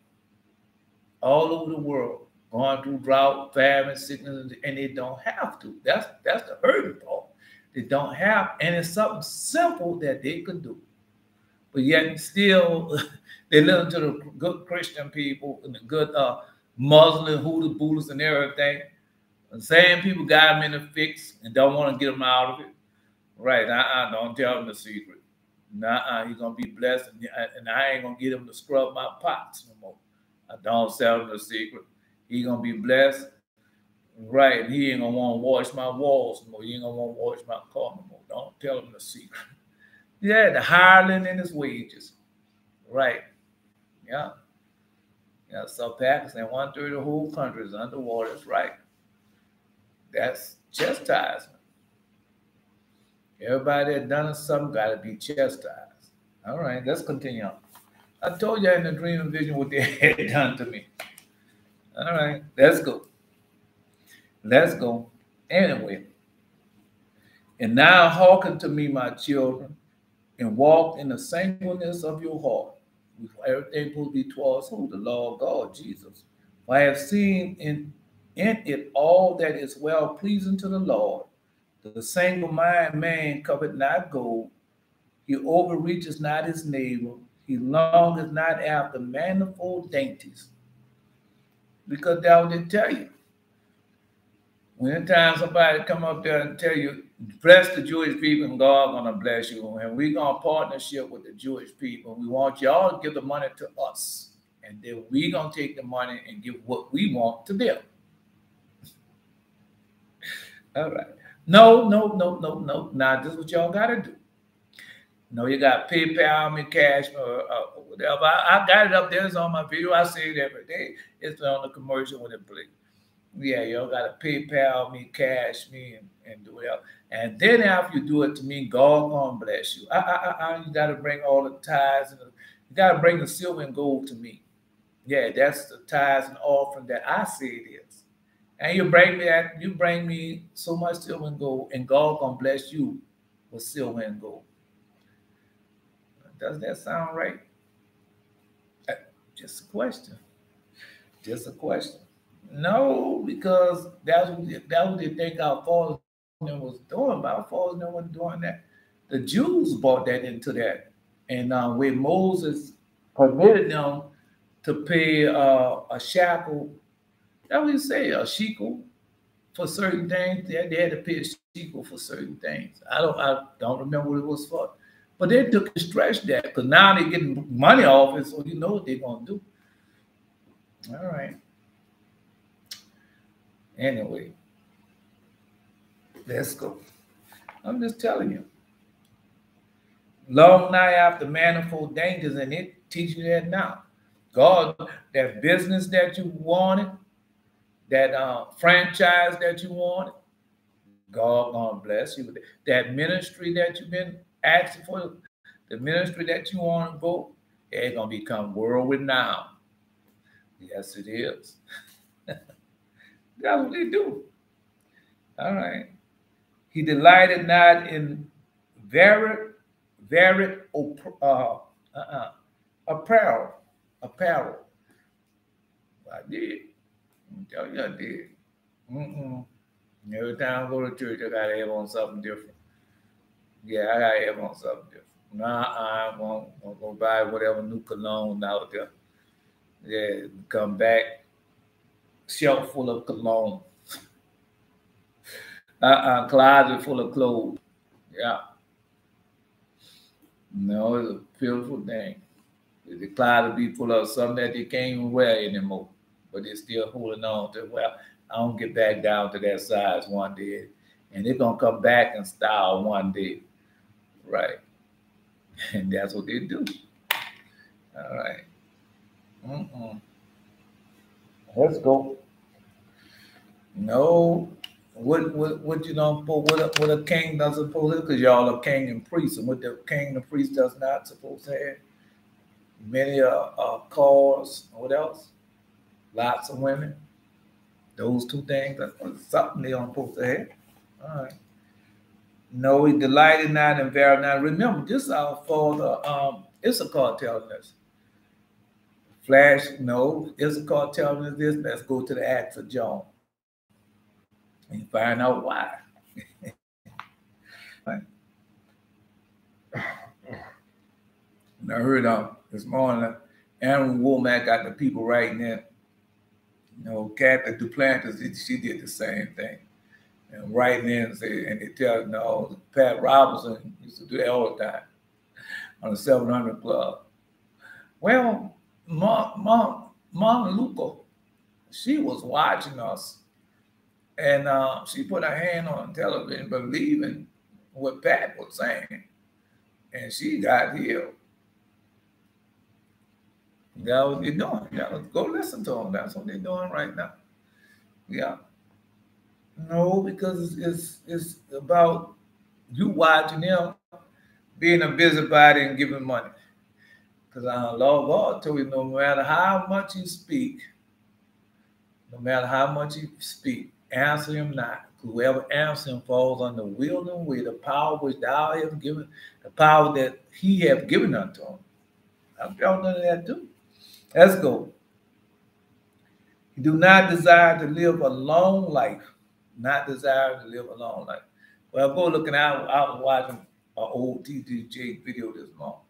all over the world going through drought, famine, sickness, and they don't have to. That's the hurting part. They don't have, and it's something simple that they could do. But yet still, they listen to the good Christian people and the good Muslim, Hoodoo, Buddhists, and everything. The same people got them in a fix and don't want to get them out of it. Right, don't tell them the secret. He's going to be blessed, and I ain't going to get him to scrub my pots no more. I don't tell him the secret. He's going to be blessed. Right, and he ain't going to want to wash my walls no more. He ain't going to want to wash my car no more. Don't tell him the secret. Yeah, the hireling and his wages. Right. Yeah. Yeah, South Pakistan, 1/3 of the whole country is underwater. That's right. That's chastisement. Everybody that done something got to be chastised. All right, let's continue on. I told you in the dream and vision what they had done to me. All right, let's go. Let's go. Anyway. And now hearken to me, my children, and walk in the singleness of your heart. Everything will be towards who? The Lord God, Jesus. For I have seen in it all that is well pleasing to the Lord. The single-minded man covet not gold. He overreaches not his neighbor. He longeth not after manifold dainties. Because that would tell you. Anytime somebody come up there and tell you, bless the Jewish people and God gonna bless you. And we're gonna partnership with the Jewish people. We want y'all to give the money to us. And then we're gonna take the money and give what we want to them. All right. No. Now this is what y'all gotta do. No, you got PayPal me, cash me, or whatever. I got it up there. It's on my video. I say it every day. It's on the commercial when it plays. Yeah, y'all got to PayPal me, cash me, and do it. And then after you do it to me, God gonna bless you. You got to bring all the tithes and you got to bring the silver and gold to me. Yeah, that's the tithes and offering that I say it is. And you bring me so much silver and gold, and God gonna bless you with silver and gold. Does that sound right? Just a question. Just a question. No, because that's what they think our fathers was doing. But our fathers wasn't doing that. The Jews brought that into that. And when Moses permitted them to pay a shekel, that what you say, a shekel for certain things. They had to pay a shekel for certain things. I don't remember what it was for. But they took and stretched that because now they're getting money off it, so you know what they're going to do. All right. Anyway, let's go. I'm just telling you. Long night after manifold dangers, and it teaches you that now. God, that business that you wanted, that franchise that you wanted, God gonna bless you with it. That ministry that you've been asking for, the ministry that you want to go, it's gonna become world renowned. Yes, it is. That's what they do. All right. He delighted not in varied apparel. Apparel. I did. Tell you I did. Every time I go to church, I gotta have on something different. Yeah, I gotta have on something different. Nah, I won't go buy whatever new cologne out there. Yeah, come back, shelf full of cologne. Closet full of clothes. Yeah. No, it's a beautiful thing. The closet be full of something that they can't even wear anymore. But they're still holding on to, well, I don't get back down to that size one day. And they're gonna come back in style one day. Right. And that's what they do. All right. Let's go. No, what you know, what a king doesn't supposed to, because y'all are king and priest, and what the king and priest does not supposed to have. Many cars. What else? Lots of women. Those two things. That's something they aren't supposed to have. All right. No, he delighted not in very not. Remember, this is for the Issachar telling us. Flash, no, Issachar telling us this. Let's go to the Acts of John and find out why. Right. And I heard this morning, Aaron Womack got the people writing in. You know, Kathy Duplantis, she did the same thing. And writing in and they tell, no, Pat Robertson used to do that all the time on the 700 Club. Well, Mom Luca, she was watching us, and she put her hand on television, believing what Pat was saying, and she got healed. That's what they're doing. Yeah, go listen to them. That's what they're doing right now. Yeah. No, because it's about you watching them being a busybody and giving money. Because Lord God told you, no matter how much you speak, answer him not. Whoever answers him falls on the will and way, the power which thou hast given, the power that he hath given unto him. I've done none of that too. Let's go. You do not desire to live a long life. Not desire to live a long life. Well, go looking out. I was watching an old TDJ video this morning,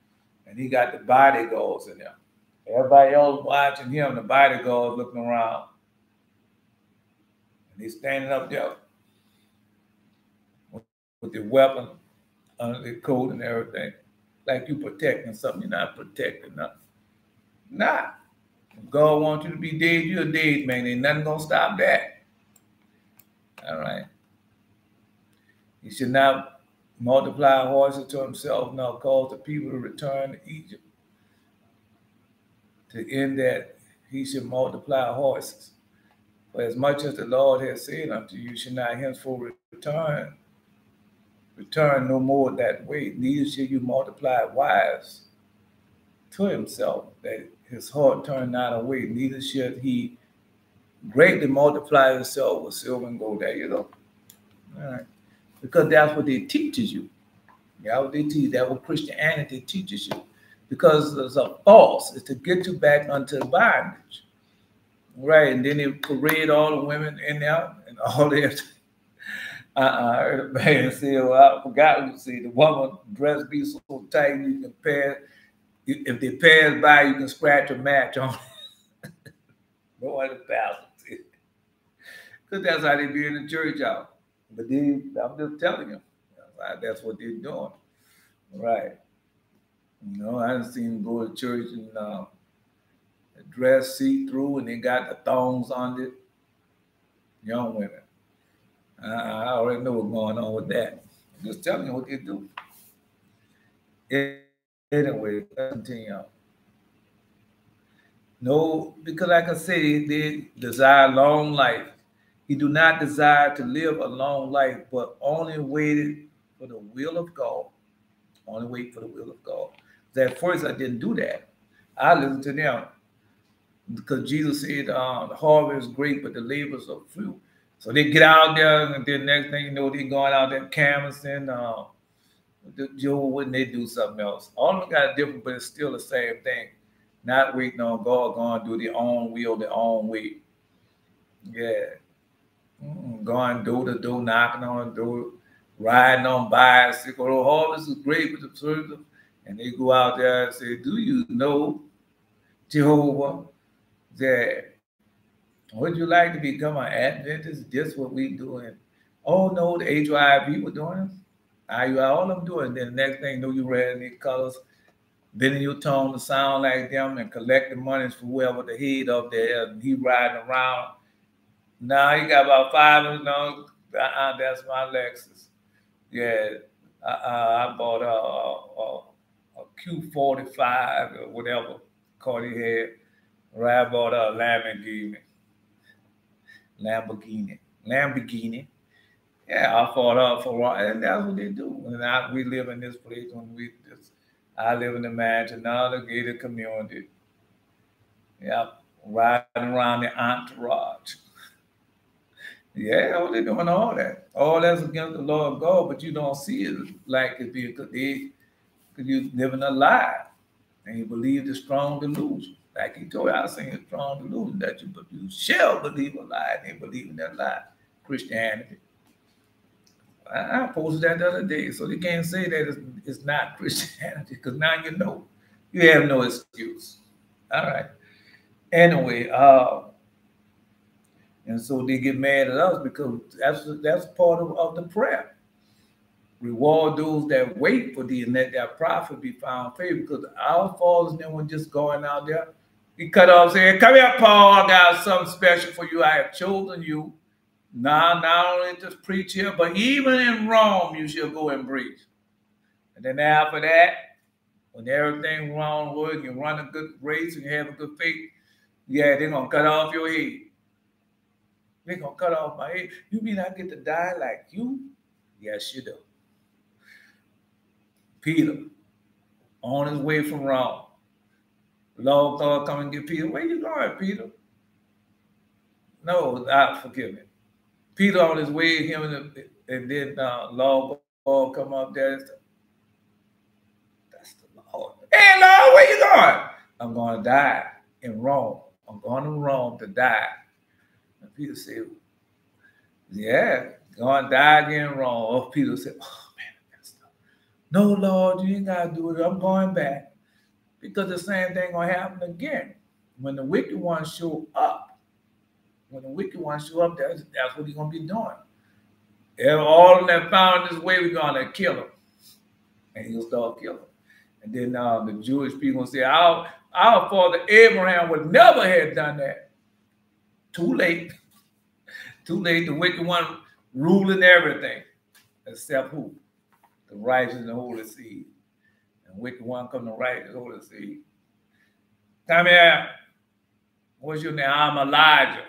and he got the bodyguards in there. Everybody else watching him, the bodyguards looking around. And he's standing up there with the weapon under the coat and everything. Like you protecting something, you're not protecting nothing. Nah. If God wants you to be dead, you're dead, man. Ain't nothing gonna stop that. All right. He should not multiply horses to himself, nor cause the people to return to Egypt. To end that, he should multiply horses. For as much as the Lord has said unto you, should not henceforth return no more that way. Neither shall you multiply wives to himself, that his heart turn not away. Neither should he greatly multiply himself with silver and gold. There you go. All right. Because that's what they teaches you. That's what they teach. That's what Christianity teaches you. Because it's a false. It's to get you back unto bondage. Right. And then they parade all the women in there and all that. I heard a man say, well, I forgot what you say. The woman dress be so tight you can pass. If they pass by, you can scratch a match on it. No other pastor. Because that's how they be in the church out. But I'm just telling you, that's what they're doing. Right. You know, I done seen them go to church and dress see-through and they got the thongs on it. Young women. I already know what's going on with that. I'm just telling you what they do. Anyway, let's continue. No, because like I say, they desire long life. He do not desire to live a long life, but only waited for the will of God. Only wait for the will of God. At first, I didn't do that. I listened to them because Jesus said the harvest is great, but the labors are few. So they get out there, and then next thing you know, they going out there canvassing. When they do something else. All of them got different, but it's still the same thing. Not waiting on God, going to do their own will, their own way. Yeah. Going door to door, knocking on the door, riding on bicycle. Oh, all this is great with the children. And they go out there and say, do you know, Jehovah, that would you like to become an Adventist? Just what we doing. Oh, no, the HYB were doing it. All I'm doing. Then the next thing you know, you read these colors, bending your tone to sound like them and collecting monies for whoever the head up there, and he riding around. Now he got about 5 no, that's my Lexus. Yeah, I bought a Q45 or whatever car he had. Or I bought a Lamborghini. Yeah, I fought up for, and that's what they do. And we live in this place I live in the mansion, another gated community. Yeah, riding around the entourage. Yeah, they're doing all that. All that's against the Lord God, but you don't see it like it because you're living a lie. And you believe the strong delusion. Like he told you, I sing a strong delusion that you shall believe a lie, and they believe in that lie. Christianity. I posted that the other day, so they can't say that it's not Christianity, because now you know. You have no excuse. All right. Anyway, and so they get mad at us because that's part of the prayer. Reward those that wait for thee, and let their prophet be found faithful. Because our fathers never just going out there. He cut off saying, come here, Paul, I got something special for you. I have chosen you. Not only to preach here, but even in Rome you shall go and preach. And then after that, when everything wrong with you run a good race and you have a good faith, yeah, they're going to cut off your head. They're going to cut off my head. You mean I get to die like you? Yes, you do. Peter, on his way from Rome. The Lord God come and get Peter. Where you going, Peter? No, forgive me. Peter on his way, him and then Lord God come up there. That's the Lord. Hey, Lord, where you going? I'm going to die in Rome. I'm going to Rome to die. And Peter said, yeah, going to die again in Rome. Oh, Peter said, oh, man, no, Lord, you ain't got to do it. I'm going back. Because the same thing going to happen again. When the wicked ones show up, that's what he's going to be doing. And all of them found this way, we're going to kill him. And he'll start killing. And then the Jewish people will say, our father Abraham would never have done that. Too late. Too late. The wicked one ruling everything. Except who? The righteous and the holy seed. And the wicked one come to right and holy seed. Come here. What's your name? I'm Elijah.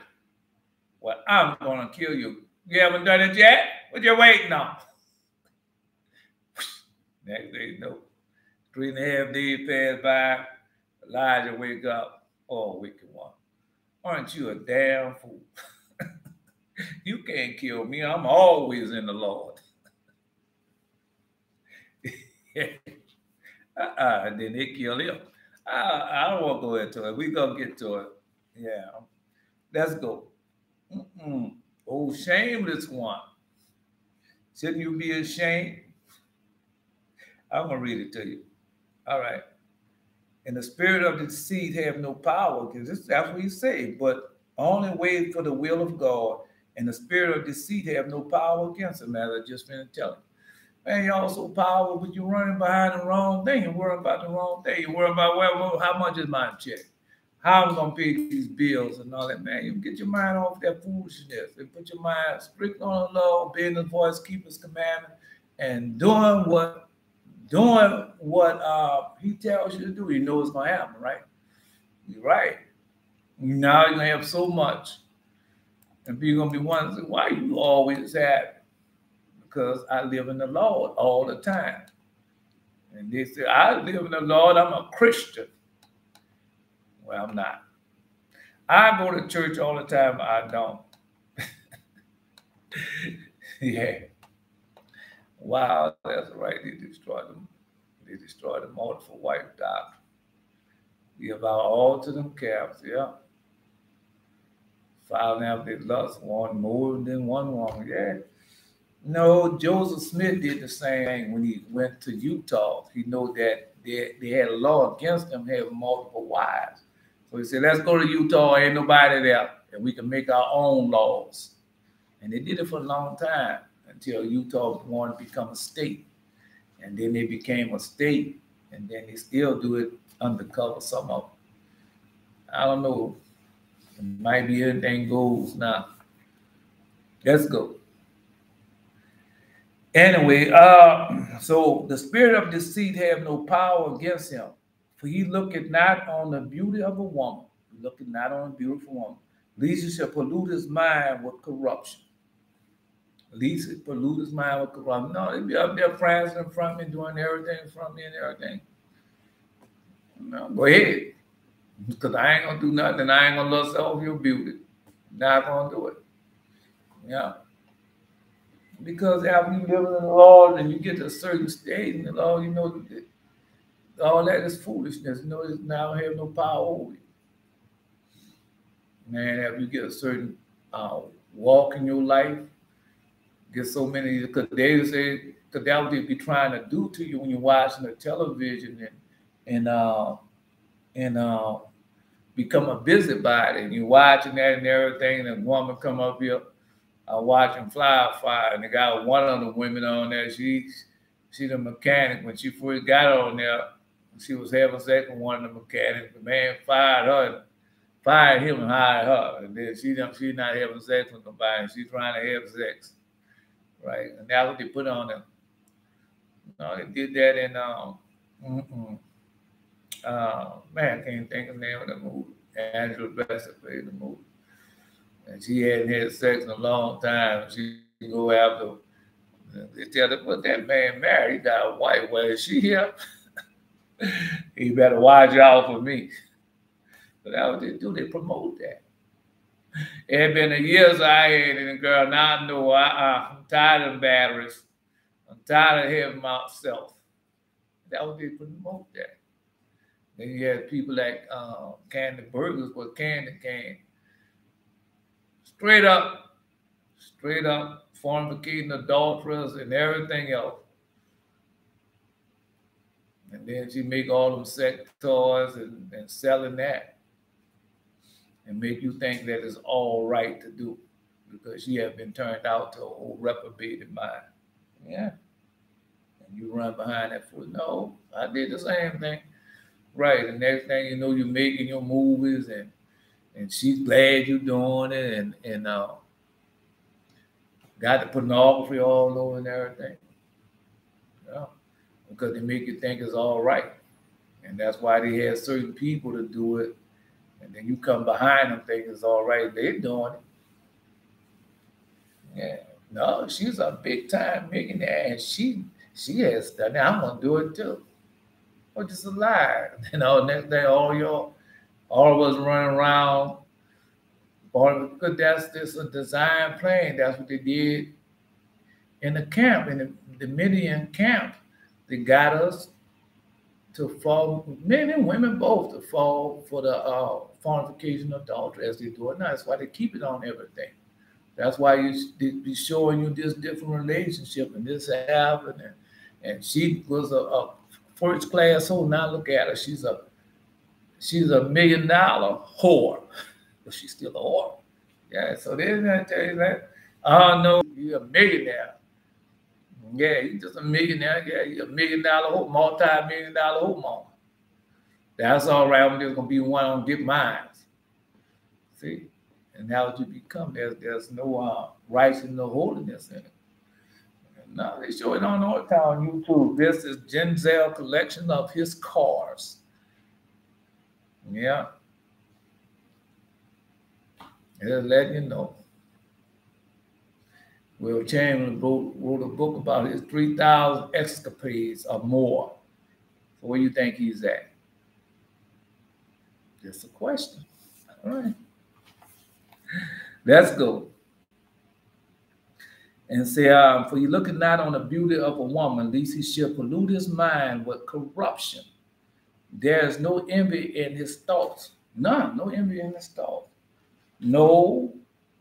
Well, I'm going to kill you. You haven't done it yet? What you waiting on? Next day, you know, 3.5 days pass by. Elijah wake up. Oh, wicked one. Aren't you a damn fool? You can't kill me. I'm always in the Lord. And then they kill him. I don't want to go into it. We're going to get to it. Yeah. Let's go. Oh, shameless one. Shouldn't you be ashamed? I'm going to read it to you. All right. And the spirit of deceit have no power, because that's what he said, but only wait for the will of God. And the spirit of deceit have no power against him, as I just finished telling you. Man, you're also powerful, but you're running behind the wrong thing. You're worrying about the wrong thing. You're worrying about, well, how much is my check? How I'm going to pay these bills and all that, man. You get your mind off that foolishness and put your mind strict on the law, obeying the voice, keep his commandment, and doing what he tells you to do. You know it's going to happen, right? You're right. Now you're going to have so much. And people going to be wondering, why you always happy? Because I live in the Lord all the time. And they say, I live in the Lord, I'm a Christian. Well, I'm not. I go to church all the time, I don't. Yeah. Wow, that's right. They destroyed them. They destroyed the multiple wife doctrine. Give out all to them calves. Yeah. Following after their lust, one more than one woman. Yeah. No, Joseph Smith did the same thing when he went to Utah. He knew that they had a law against them having multiple wives. So he said, let's go to Utah, ain't nobody there, and we can make our own laws. And they did it for a long time until Utah wanted to become a state. And then they became a state, and then they still do it undercover, some of them. I don't know. It might be anything goes now. Let's go. Anyway, so the spirit of deceit have no power against him, for he looketh not on the beauty of a woman, looking not on a beautiful woman. Lest he shall pollute his mind with corruption. Lest he pollute his mind with corruption. No, they be up there prancing in front of me, doing everything in front of me and everything. No, go ahead. Because I ain't gonna do nothing, and I ain't gonna lust over your beauty. Not gonna do it. Yeah. Because after you live in the Lord and you get to a certain stage in the Lord, you know all that is foolishness. You know, it's now have no power over you. Man, after you get a certain walk in your life, get so many, because they say, because that what they be trying to do to you when you're watching the television and become a busybody, and you're watching that and everything, and a woman come up here watching Fly Fire, and they got one of the women on there. She the mechanic. When she first got on there, she was having sex with one of the mechanics. The man fired him and hired her. And then she's not having sex with nobody. She's trying to have sex. Right? And that's what they put on them. No, they did that in man, I can't think of the name of the movie. Angela Bassett played the movie. And she hadn't had sex in a long time. She go after, they tell her, but that man married, he got a wife. Well, is she here? He better watch out for me. But that's what they do, they promote that. It had been the years I had, and the girl, now I know I'm tired of batteries. I'm tired of having myself. That's what they promote that. Then you had people like Candy Burgers with Candy Cane. Straight up, fornicating, adulteress, and everything else. And then she make all them sex toys and selling that. And make you think that it's all right to do because she has been turned out to a whole reprobated mind. Yeah. And you run behind that foot. No, I did the same thing. Right. The next thing you know, you're making your movies and she's glad you're doing it and got the pornography all over and everything. Yeah. Because they make you think it's all right. And that's why they have certain people to do it. And then you come behind them thinking it's all right. They're doing it. Yeah. No, she's a big time millionaire and she has done it. I'm gonna do it too. Or just a lie. You know, next day all of us running around. Because that's just a design plan. That's what they did in the camp, in the Midian camp. They got us to fall, men and women both, to fall for the fornication adultery as they do it now. That's why they keep it on everything. That's why they be showing you this different relationship and this happened. And she was a first class whore. Now look at her. She's a $1 million whore. But she's still a whore. Yeah, so they're going to tell you that. Oh, no, you're a millionaire. Yeah, you're just a millionaire. Yeah, you're $1 million whore, multi-million dollar whore mom. That's all right. I'm just going to be one on get mine. See? And now what you become, there's no righteousness, no holiness in it. No, they show it on all the time on YouTube. This is Genzel collection of his cars. Yeah. Just letting you know. Will Chamberlain wrote a book about his 3,000 escapades or more. So where do you think he's at? Just a question. All right. Let's go. And say, for you looking not on the beauty of a woman, lest he shall pollute his mind with corruption. There is no envy in his thoughts. None, no envy in his thoughts. No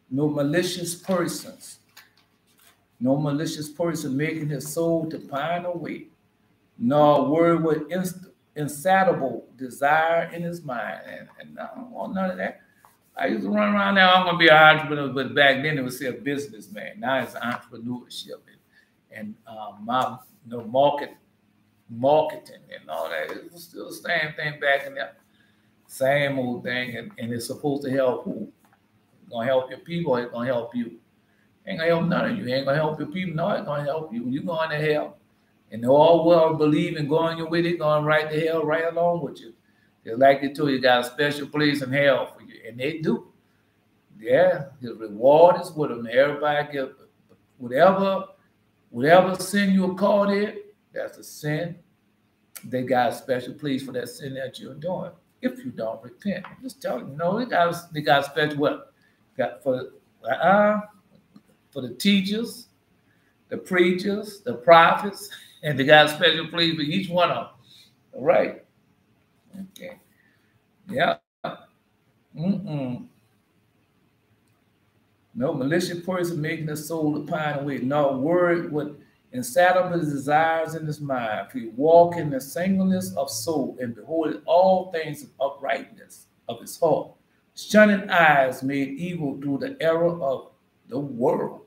malicious persons. No malicious person making his soul to pine away. Nor word with insatiable desire in his mind. And I don't want none of that. I used to run around now, I'm going to be an entrepreneur, but back then it was still a businessman. Now it's entrepreneurship and marketing and all that. It was still the same thing back in there. Same old thing. And it's supposed to help who? It's going to help your people or it's going to help you? Ain't going to help none of you. Ain't going to help your people. No, it's going to help you. You're going to hell. And they all will believe in going your way. They're going right to hell right along with you. Just like they told you, got a special place in hell for you. And they do. Yeah, his reward is with them. Everybody get whatever sin you're caught in, that's a sin. They got a special place for that sin that you're doing. If you don't repent, I'm just telling you, no, they got a special what? Got for the teachers, the preachers, the prophets, and they got a special place for each one of them. All right. Okay. Yeah. No malicious person making the soul to pine away. No word with insatiable desires in his mind. For he walk in the singleness of soul and behold all things of uprightness of his heart. Shunning eyes made evil through the error of the world.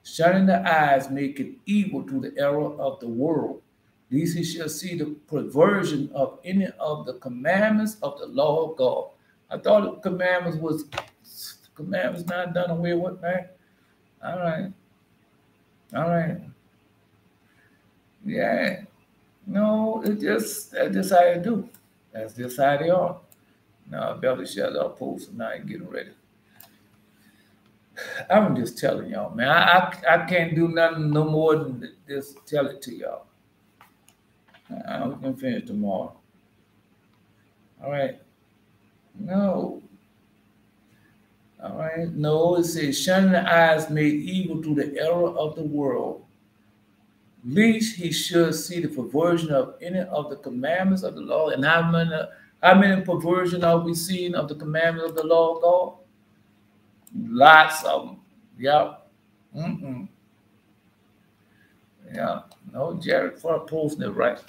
Shunning the eyes making evil through the error of the world. Lest he shall see the perversion of any of the commandments of the law of God. I thought the commandments not done away with, man. All right. Yeah. No, that's just how you do. That's just how they are. Now, I better shut up, post, and I ain't getting ready. I'm just telling y'all, man. I can't do nothing no more than just tell it to y'all. We can finish tomorrow. All right. No. All right. No, it says, shunning the eyes made evil through the error of the world, lest he should see the perversion of any of the commandments of the law. And how many perversion are we seeing of the commandments of the law of God? Lots of them. Yep. Yeah. No, Jared, for posting it right.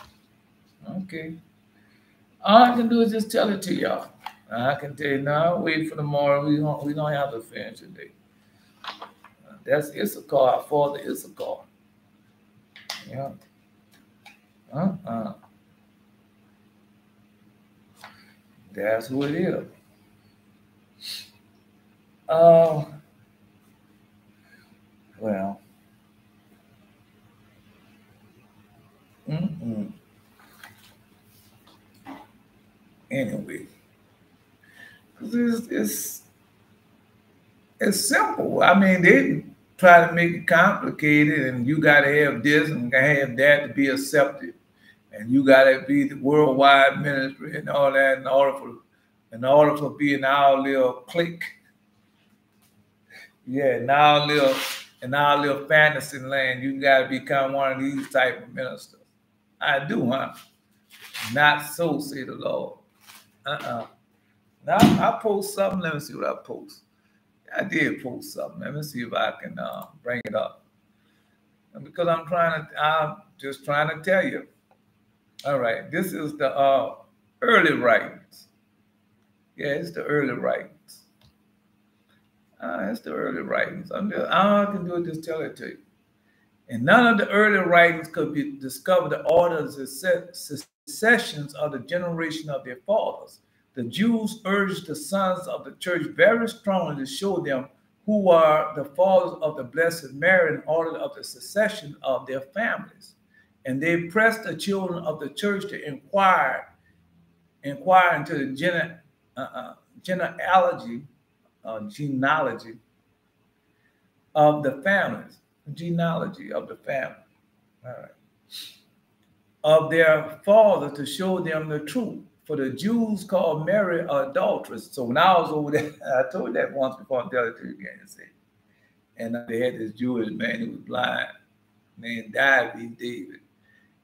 Okay. All I can do is just tell it to y'all. I can tell you now, wait for tomorrow. We don't have to finish today. That's Issachar, our father Issachar. Yeah. That's who it is. Well. Anyway, it's simple. I mean, they try to make it complicated, and you got to have this and have that to be accepted, and you got to be the worldwide ministry and all that in order for being our little clique. Yeah, in our little fantasy land, you got to become one of these type of ministers. I do, huh? Not so, say the Lord. Now I post something. Let me see what I post. I did post something. Let me see if I can bring it up. And because I'm just trying to tell you. All right, this is the early writings. Yeah, it's the early writings. It's the early writings. All I can do is just tell it to you. In none of the early writings could be discovered the orders and successions of the generation of their fathers. The Jews urged the sons of the church very strongly to show them who are the fathers of the Blessed Mary in order of the succession of their families. And they pressed the children of the church to inquire into the genealogy of the families. Genealogy of the family. All right. Of their father to show them the truth. For the Jews called Mary adulteress. So when I was over there, I told you that once before, I'll tell it to you again. See, And they had this Jewish man who was blind, named David.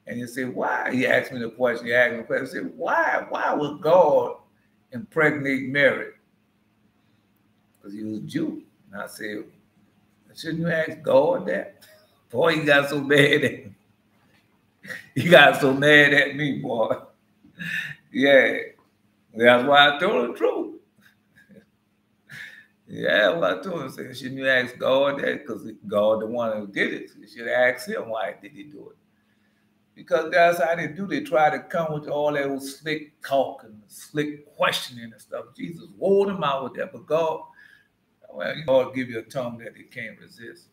And he said, why? He asked me the question. He asked me the question. He said, why would God impregnate Mary? Because he was a Jew. And I said, shouldn't you ask God that? Boy, he got so mad at me. He got so mad at me, boy. Yeah. That's why I told him the truth. Yeah, what I told him, I said, shouldn't you ask God that? Because God, the one who did it, you should ask him why did he do it. Because that's how they do. They try to come with all that old slick talk and slick questioning and stuff. Jesus wore them out with that. But God, well, God give you a tongue that they can't resist.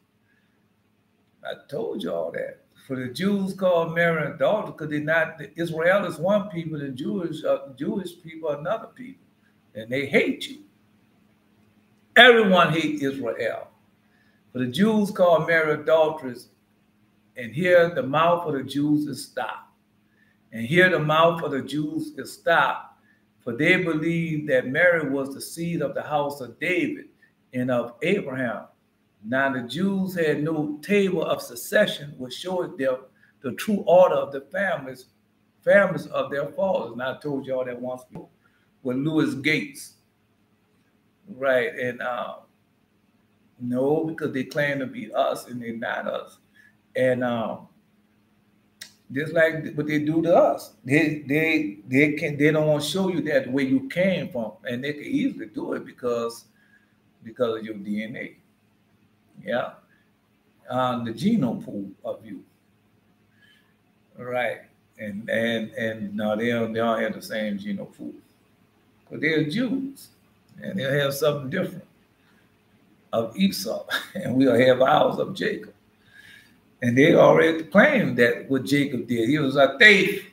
I told you all that. For the Jews called Mary an adulteress because they're not, Israel is one people and Jewish people are another people. And they hate you. Everyone hates Israel. For the Jews called Mary adulteress, and here the mouth of the Jews is stopped. And here the mouth of the Jews is stopped, for they believe that Mary was the seed of the house of David and of Abraham. Now the Jews had no table of succession, which showed them the true order of the families of their fathers. And I told y'all that once before with Louis Gates. Right, and no, because they claim to be us and they're not us. And just like what they do to us, they don't want to show you that the way you came from, and they can easily do it because of your DNA. Yeah, the genome pool of you. Right, and no, they don't have the same genome pool, because they're Jews. And they'll have something different of Esau, and we'll have ours of Jacob. And they already claimed that what Jacob did. He was a thief.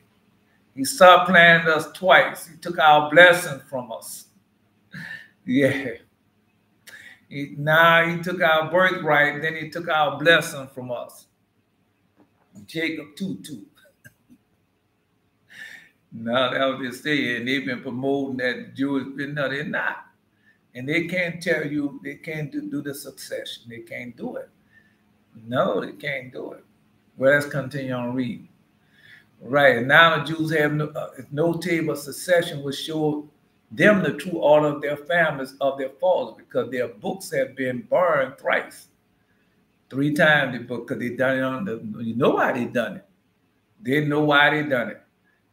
He supplanted us twice. He took our blessing from us. Yeah. Now he took our birthright, then he took our blessing from us. Jacob too. No, that was what they say, and they've been promoting that Jewish, no, they're not. And they can't tell you, they can't do the succession. They can't do it. No, they can't do it. Well, let's continue on reading. Right, and now the Jews have no table of succession which show them the true order of their families of their fathers, because their books have been burned thrice. 3 times the book, because they done it on you know why they done it. They know why they done it.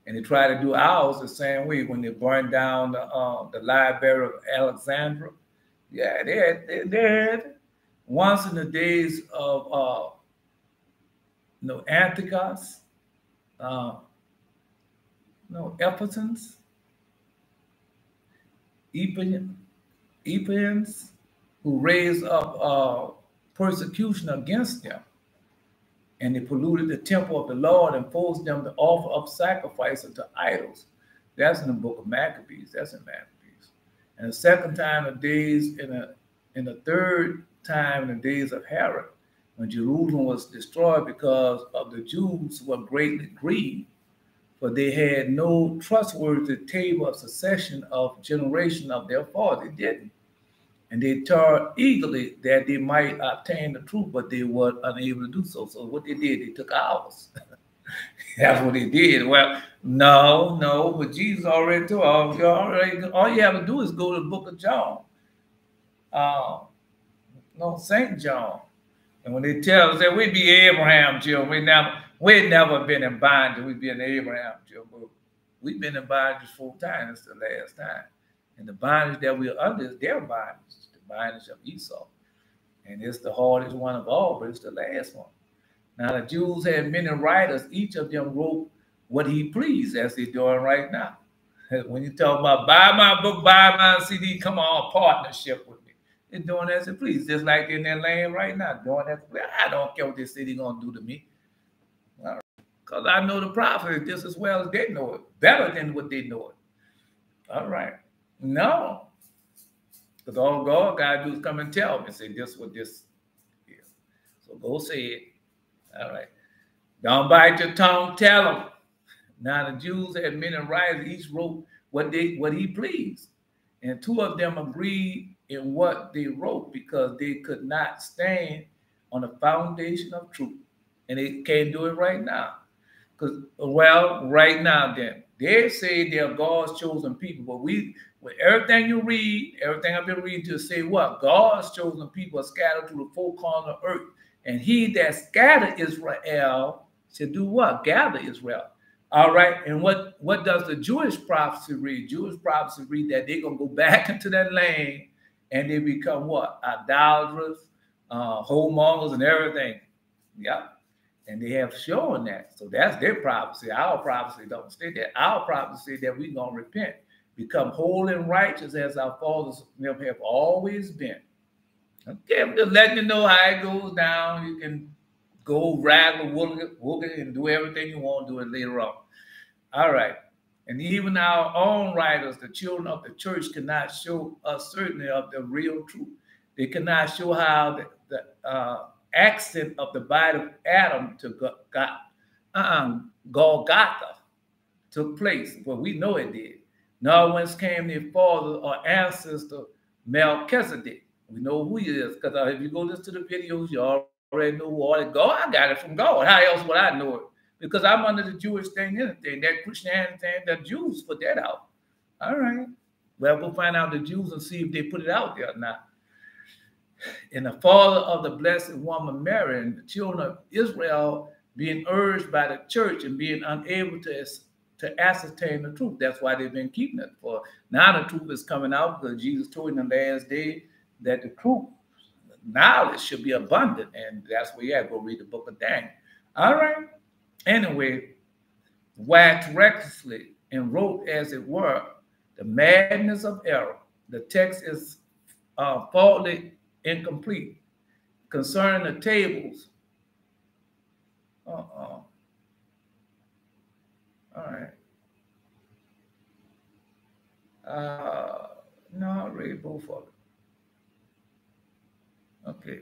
And they try to do ours the same way when they burned down the library of Alexandria. Yeah, they had once in the days of Antiochus, Epiphanes, Epiphanes, who raised up persecution against them. And they polluted the temple of the Lord and forced them to offer up sacrifice unto idols. That's in the book of Maccabees. That's in Maccabees. And the second time in the third time in the days of Herod, when Jerusalem was destroyed because of the Jews who were greatly grieved, for they had no trustworthy table of succession of generation of their fathers. They didn't. And they tore eagerly that they might obtain the truth, but they were unable to do so. So what they did, they took ours. That's what they did. Well, no, but Jesus already told all you have to do is go to the book of John. St. John. And when they tell us that we be Abraham children, we never been in bondage, we be in Abraham children. We've been in bondage 4 times, it's the last time. And the bondage that we're under is their bondage, the bondage of Esau. And it's the hardest one of all, but it's the last one. Now, the Jews had many writers. Each of them wrote what he pleased, as they're doing right now. When you talk about buy my book, buy my CD, come on, partnership with me. They're doing as they please, just like in their land right now, doing as they please. I don't care what this city going to do to me. Because I know the prophet just as well as they know it, better than what they know it. All right. No, because all God got to do is come and tell me, say this what this is. So go say it. All right. Don't bite your tongue, tell them. Now the Jews had many writers, each wrote what he pleased. And 2 of them agreed in what they wrote because they could not stand on the foundation of truth. And they can't do it right now. Because, well, right now then, they say they're God's chosen people, but with everything you read, everything I've been reading to say what? God's chosen people are scattered through the four corners of earth. And he that scattered Israel should do what? Gather Israel. All right. And what does the Jewish prophecy read? Jewish prophecy read that they're going to go back into that land and they become what? Adulterers, whoremongers, and everything. Yeah. And they have shown that. So that's their prophecy. Our prophecy don't state that. Our prophecy that we're going to repent, become holy and righteous as our fathers have always been. Okay, I'm just letting you know how it goes down. You can go rag wooga and do everything you want to do it later on. All right. And even our own writers, the children of the church, cannot show us certainty of the real truth. They cannot show how the accident of the body of Adam to Golgotha took place. Well, we know it did. Nor whence came their father or ancestor Melchizedek. We know who he is because if you go listen to the videos, you already know who all it go. I got it from God. How else would I know it? Because I'm under the Jewish thing, anything. That Christianity thing, the Jews put that out. All right. Well, we'll find out the Jews and see if they put it out there or not. And the father of the blessed woman Mary and the children of Israel being urged by the church and being unable to ascertain the truth. That's why they've been keeping it for. Now the truth is coming out because Jesus told in the last day that the truth, knowledge should be abundant. And that's where you have to go read the book of Daniel. All right. Anyway, waxed recklessly and wrote, as it were, the madness of error. The text is faulty, incomplete. Concerning the tables. All right. No, I'll read both of them. Okay.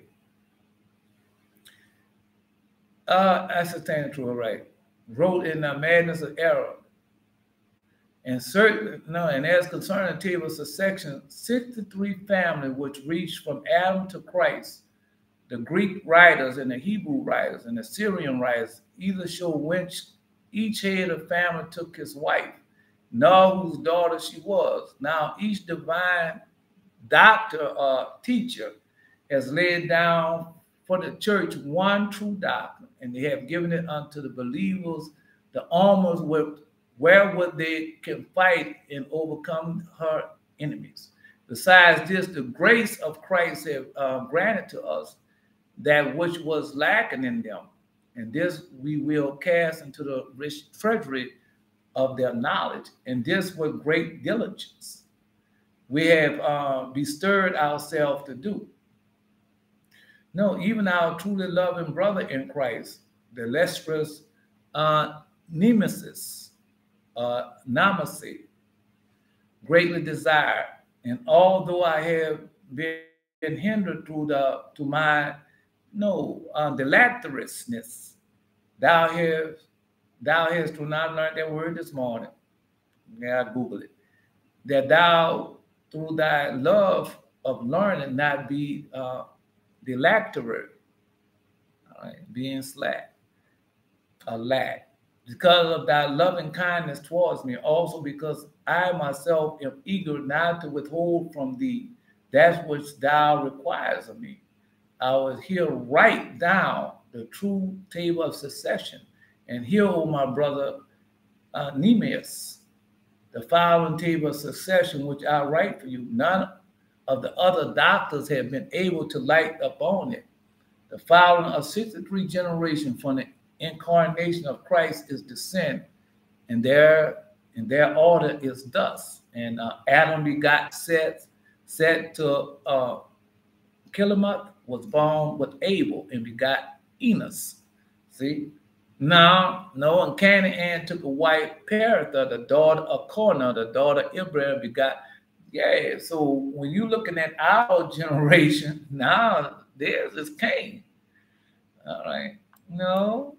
Ascertain the truth, right. Wrote in the madness of error. And as concerning the table of succession, 63 families which reached from Adam to Christ, the Greek writers and the Hebrew writers and the Syrian writers either show whence each head of family took his wife, nor whose daughter she was. Now each divine doctor or teacher has laid down for the church one true doctrine, and they have given it unto the believers the armors wherewith they can fight and overcome her enemies. Besides this, the grace of Christ have granted to us that which was lacking in them, and this we will cast into the rich treasury of their knowledge, and this with great diligence we have bestirred ourselves to do. No, even our truly loving brother in Christ, the illustrious Nemesis, Namasi, greatly desired. And although I have been hindered to my adulterousness, thou hast to not learn that word this morning. Yeah, I Google it. That thou through thy love of learning not be dilactorate, being slack, a lack, because of thy loving kindness towards me, also because I myself am eager not to withhold from thee that which thou requires of me. I will here write down the true table of succession, and here, O my brother Nemesis, the following table of succession which I write for you. None of the other doctors have been able to light upon it. The following of 63 generations from the incarnation of Christ is descent, and their order is thus. And Adam begot Seth to Kilemoth was born with Abel and begot Enos. See? Now, Noah and Canaan took a wife, Peretha, the daughter of Corna, the daughter of Abraham begot. Yeah, so when you're looking at our generation, now theirs is Cain. All right. No,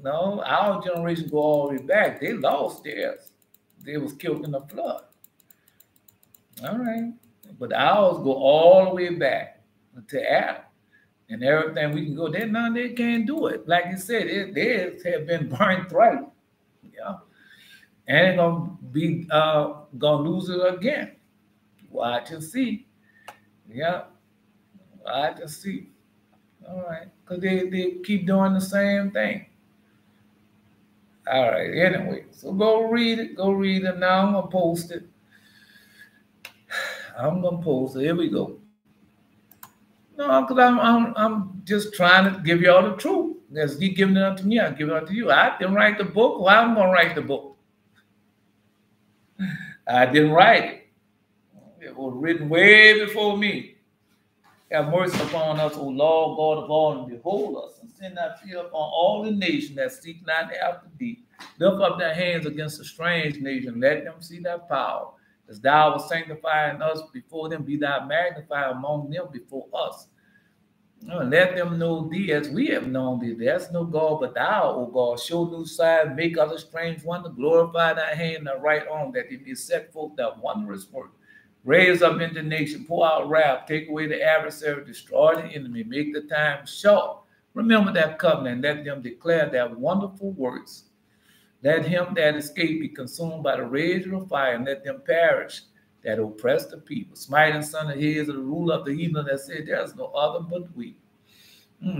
our generation go all the way back. They lost theirs. They was killed in the flood. All right. But ours go all the way back to Adam. And everything we can go there. Now they can't do it. Like you said, theirs have been burned thrice. Yeah. And they're gonna be gonna lose it again. Watch and see. Yeah. Watch and see. All right. Because they keep doing the same thing. All right. Anyway, so go read it. Go read it. Now I'm gonna post it. I'm gonna post it. Here we go. No, because I'm just trying to give y'all the truth. As you giving it up to me, I give it up to you. I didn't write the book. Why am I gonna write the book? I didn't write it. It was written way before me. Have mercy upon us, O Lord God of all, and behold us, and send thy fear upon all the nations that seek not after thee. Lift up their hands against a strange nation, let them see thy power. As thou wast sanctifying us before them, be thou magnified among them before us. Let them know thee as we have known thee. There's no God but thou, O God. Show new signs, make other strange wonder, glorify thy hand and thy right arm, that they may set forth thy wondrous work. Raise up indignation, pour out wrath, take away the adversary, destroy the enemy, make the time short. Remember that covenant, let them declare their wonderful works. Let him that escape be consumed by the rage of the fire, and let them perish that oppress the people. Smiting son of his, the ruler of the heathen, that said, there is no other but we.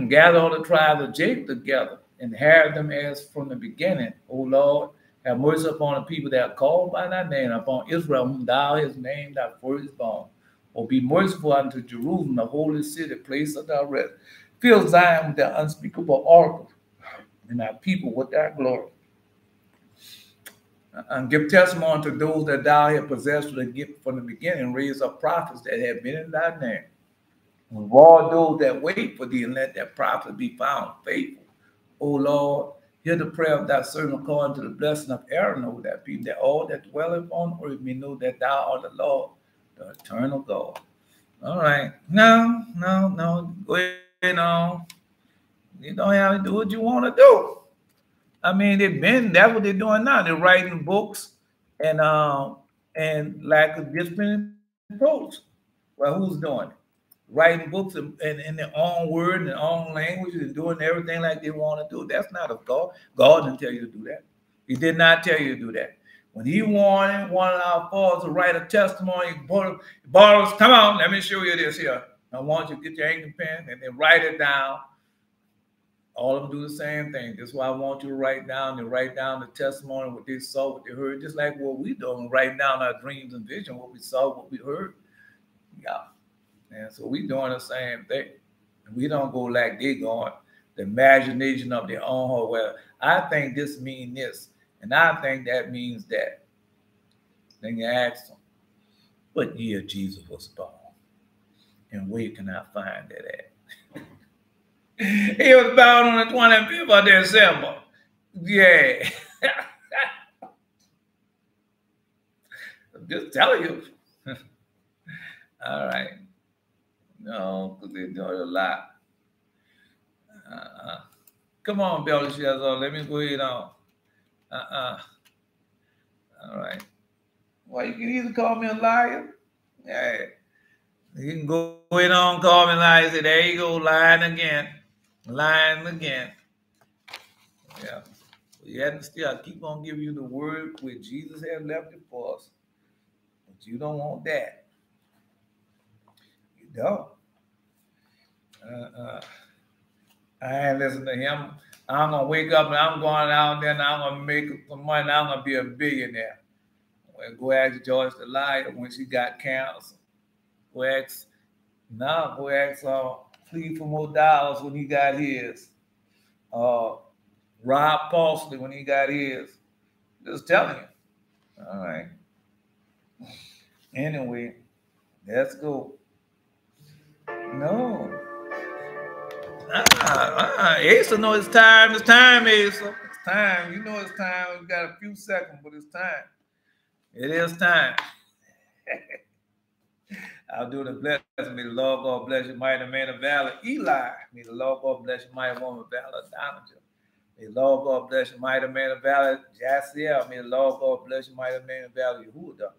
Gather all the tribes of Jacob together, and inherit them as from the beginning, O Lord. Have mercy upon the people that are called by thy name, upon Israel, whom thou hast named thy firstborn. Or be merciful unto Jerusalem, the holy city, place of thy rest. Fill Zion with thy unspeakable oracles, and thy people with thy glory. And give testimony to those that thou hast possessed from the beginning, raise up prophets that have been in thy name. Reward those that wait for thee, and let that prophet be found faithful. O Lord, hear the prayer of thy servant according to the blessing of Aaron over that people, that all that dwelleth on earth may know that thou art the Lord, the eternal God. All right. No. Go ahead on. You don't have to do what you want to do. I mean, that's what they're doing now. They're writing books and like a different approach. Well, who's doing it? Writing books in their own word and their own language and doing everything like they want to do. That's not of God. God didn't tell you to do that. He did not tell you to do that. When he wanted one of our fathers to write a testimony, borrows, come on, let me show you this here. I want you to get your ink and pen and then write it down. All of them do the same thing. That's why I want you to write down the testimony, what they saw, what they heard, just like what we do, write down our dreams and vision, what we saw, what we heard. Yeah. And so we doing the same thing. We don't go like they going, the imagination of their own heart. Well, I think this means this, and I think that means that. Then you ask them, what year Jesus was born? And where can I find that at? He was born on the 25th of December. Yeah. I'm just telling you. All right. No, because they're doing a lot. Come on, Belshazzar. Let me go ahead on. All right. Well, you can either call me a liar. Yeah. You can go ahead on, call me a liar. Say, there you go, lying again. Lying again. Yeah. Yet still, I keep on giving you the word which Jesus has left it for us. But you don't want that. You don't. I ain't listening to him. I'm going to wake up and I'm going out there and I'm going to make some money and I'm going to be a billionaire. Well, go ask George the liar when she got cancer. Go ask please for more dollars when he got his. Rob Parsley when he got his. Just telling you. All right. Anyway, let's go. No. Asa know it's time. It's time, Asa. It's time. You know it's time. We've got a few seconds, but it's time. It is time. I'll do the blessing. May the Lord God bless you, mighty man of valor, Eli. May the Lord God bless you, mighty woman of valor, Donovan. May the Lord God bless you, mighty man of valor, Jasiel. May the Lord God bless you, mighty man of valor, Yehuda.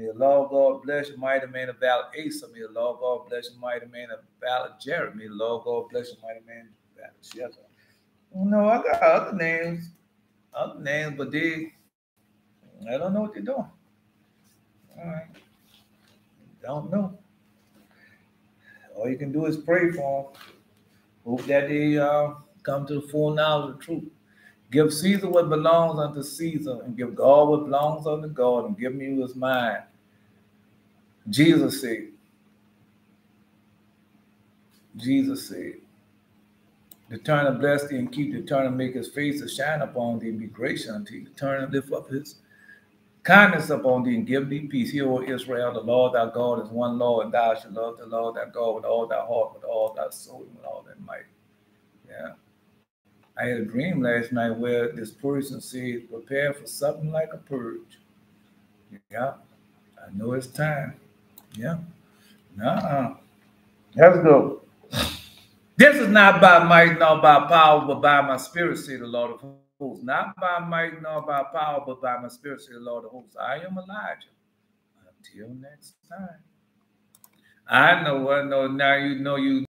May the Lord God bless you, mighty man of valor Asa. May the Lord God bless you, mighty man of valor Jared. May the Lord God bless you, mighty man of valor Shetta. No, I got other names, but I don't know what they're doing. All right. Don't know. All you can do is pray for them. Hope that they come to the full knowledge of the truth. Give Caesar what belongs unto Caesar, and give God what belongs unto God, and give me what's mine. Jesus said, the turn to bless thee and keep, the turn to make his face to shine upon thee and be gracious unto thee, the turn to lift up his kindness upon thee and give thee peace. Hear, O Israel, the Lord thy God is one Lord, and thou shalt love the Lord thy God with all thy heart, with all thy soul, and with all thy might. Yeah. I had a dream last night where this person said, prepare for something like a purge. Yeah. I know it's time. Yeah. Let's go. This is not by might nor by power, but by my spirit, say the Lord of hosts. Not by might nor by power, but by my spirit, say the Lord of hosts. I am Elijah. Until next time. I know now you know you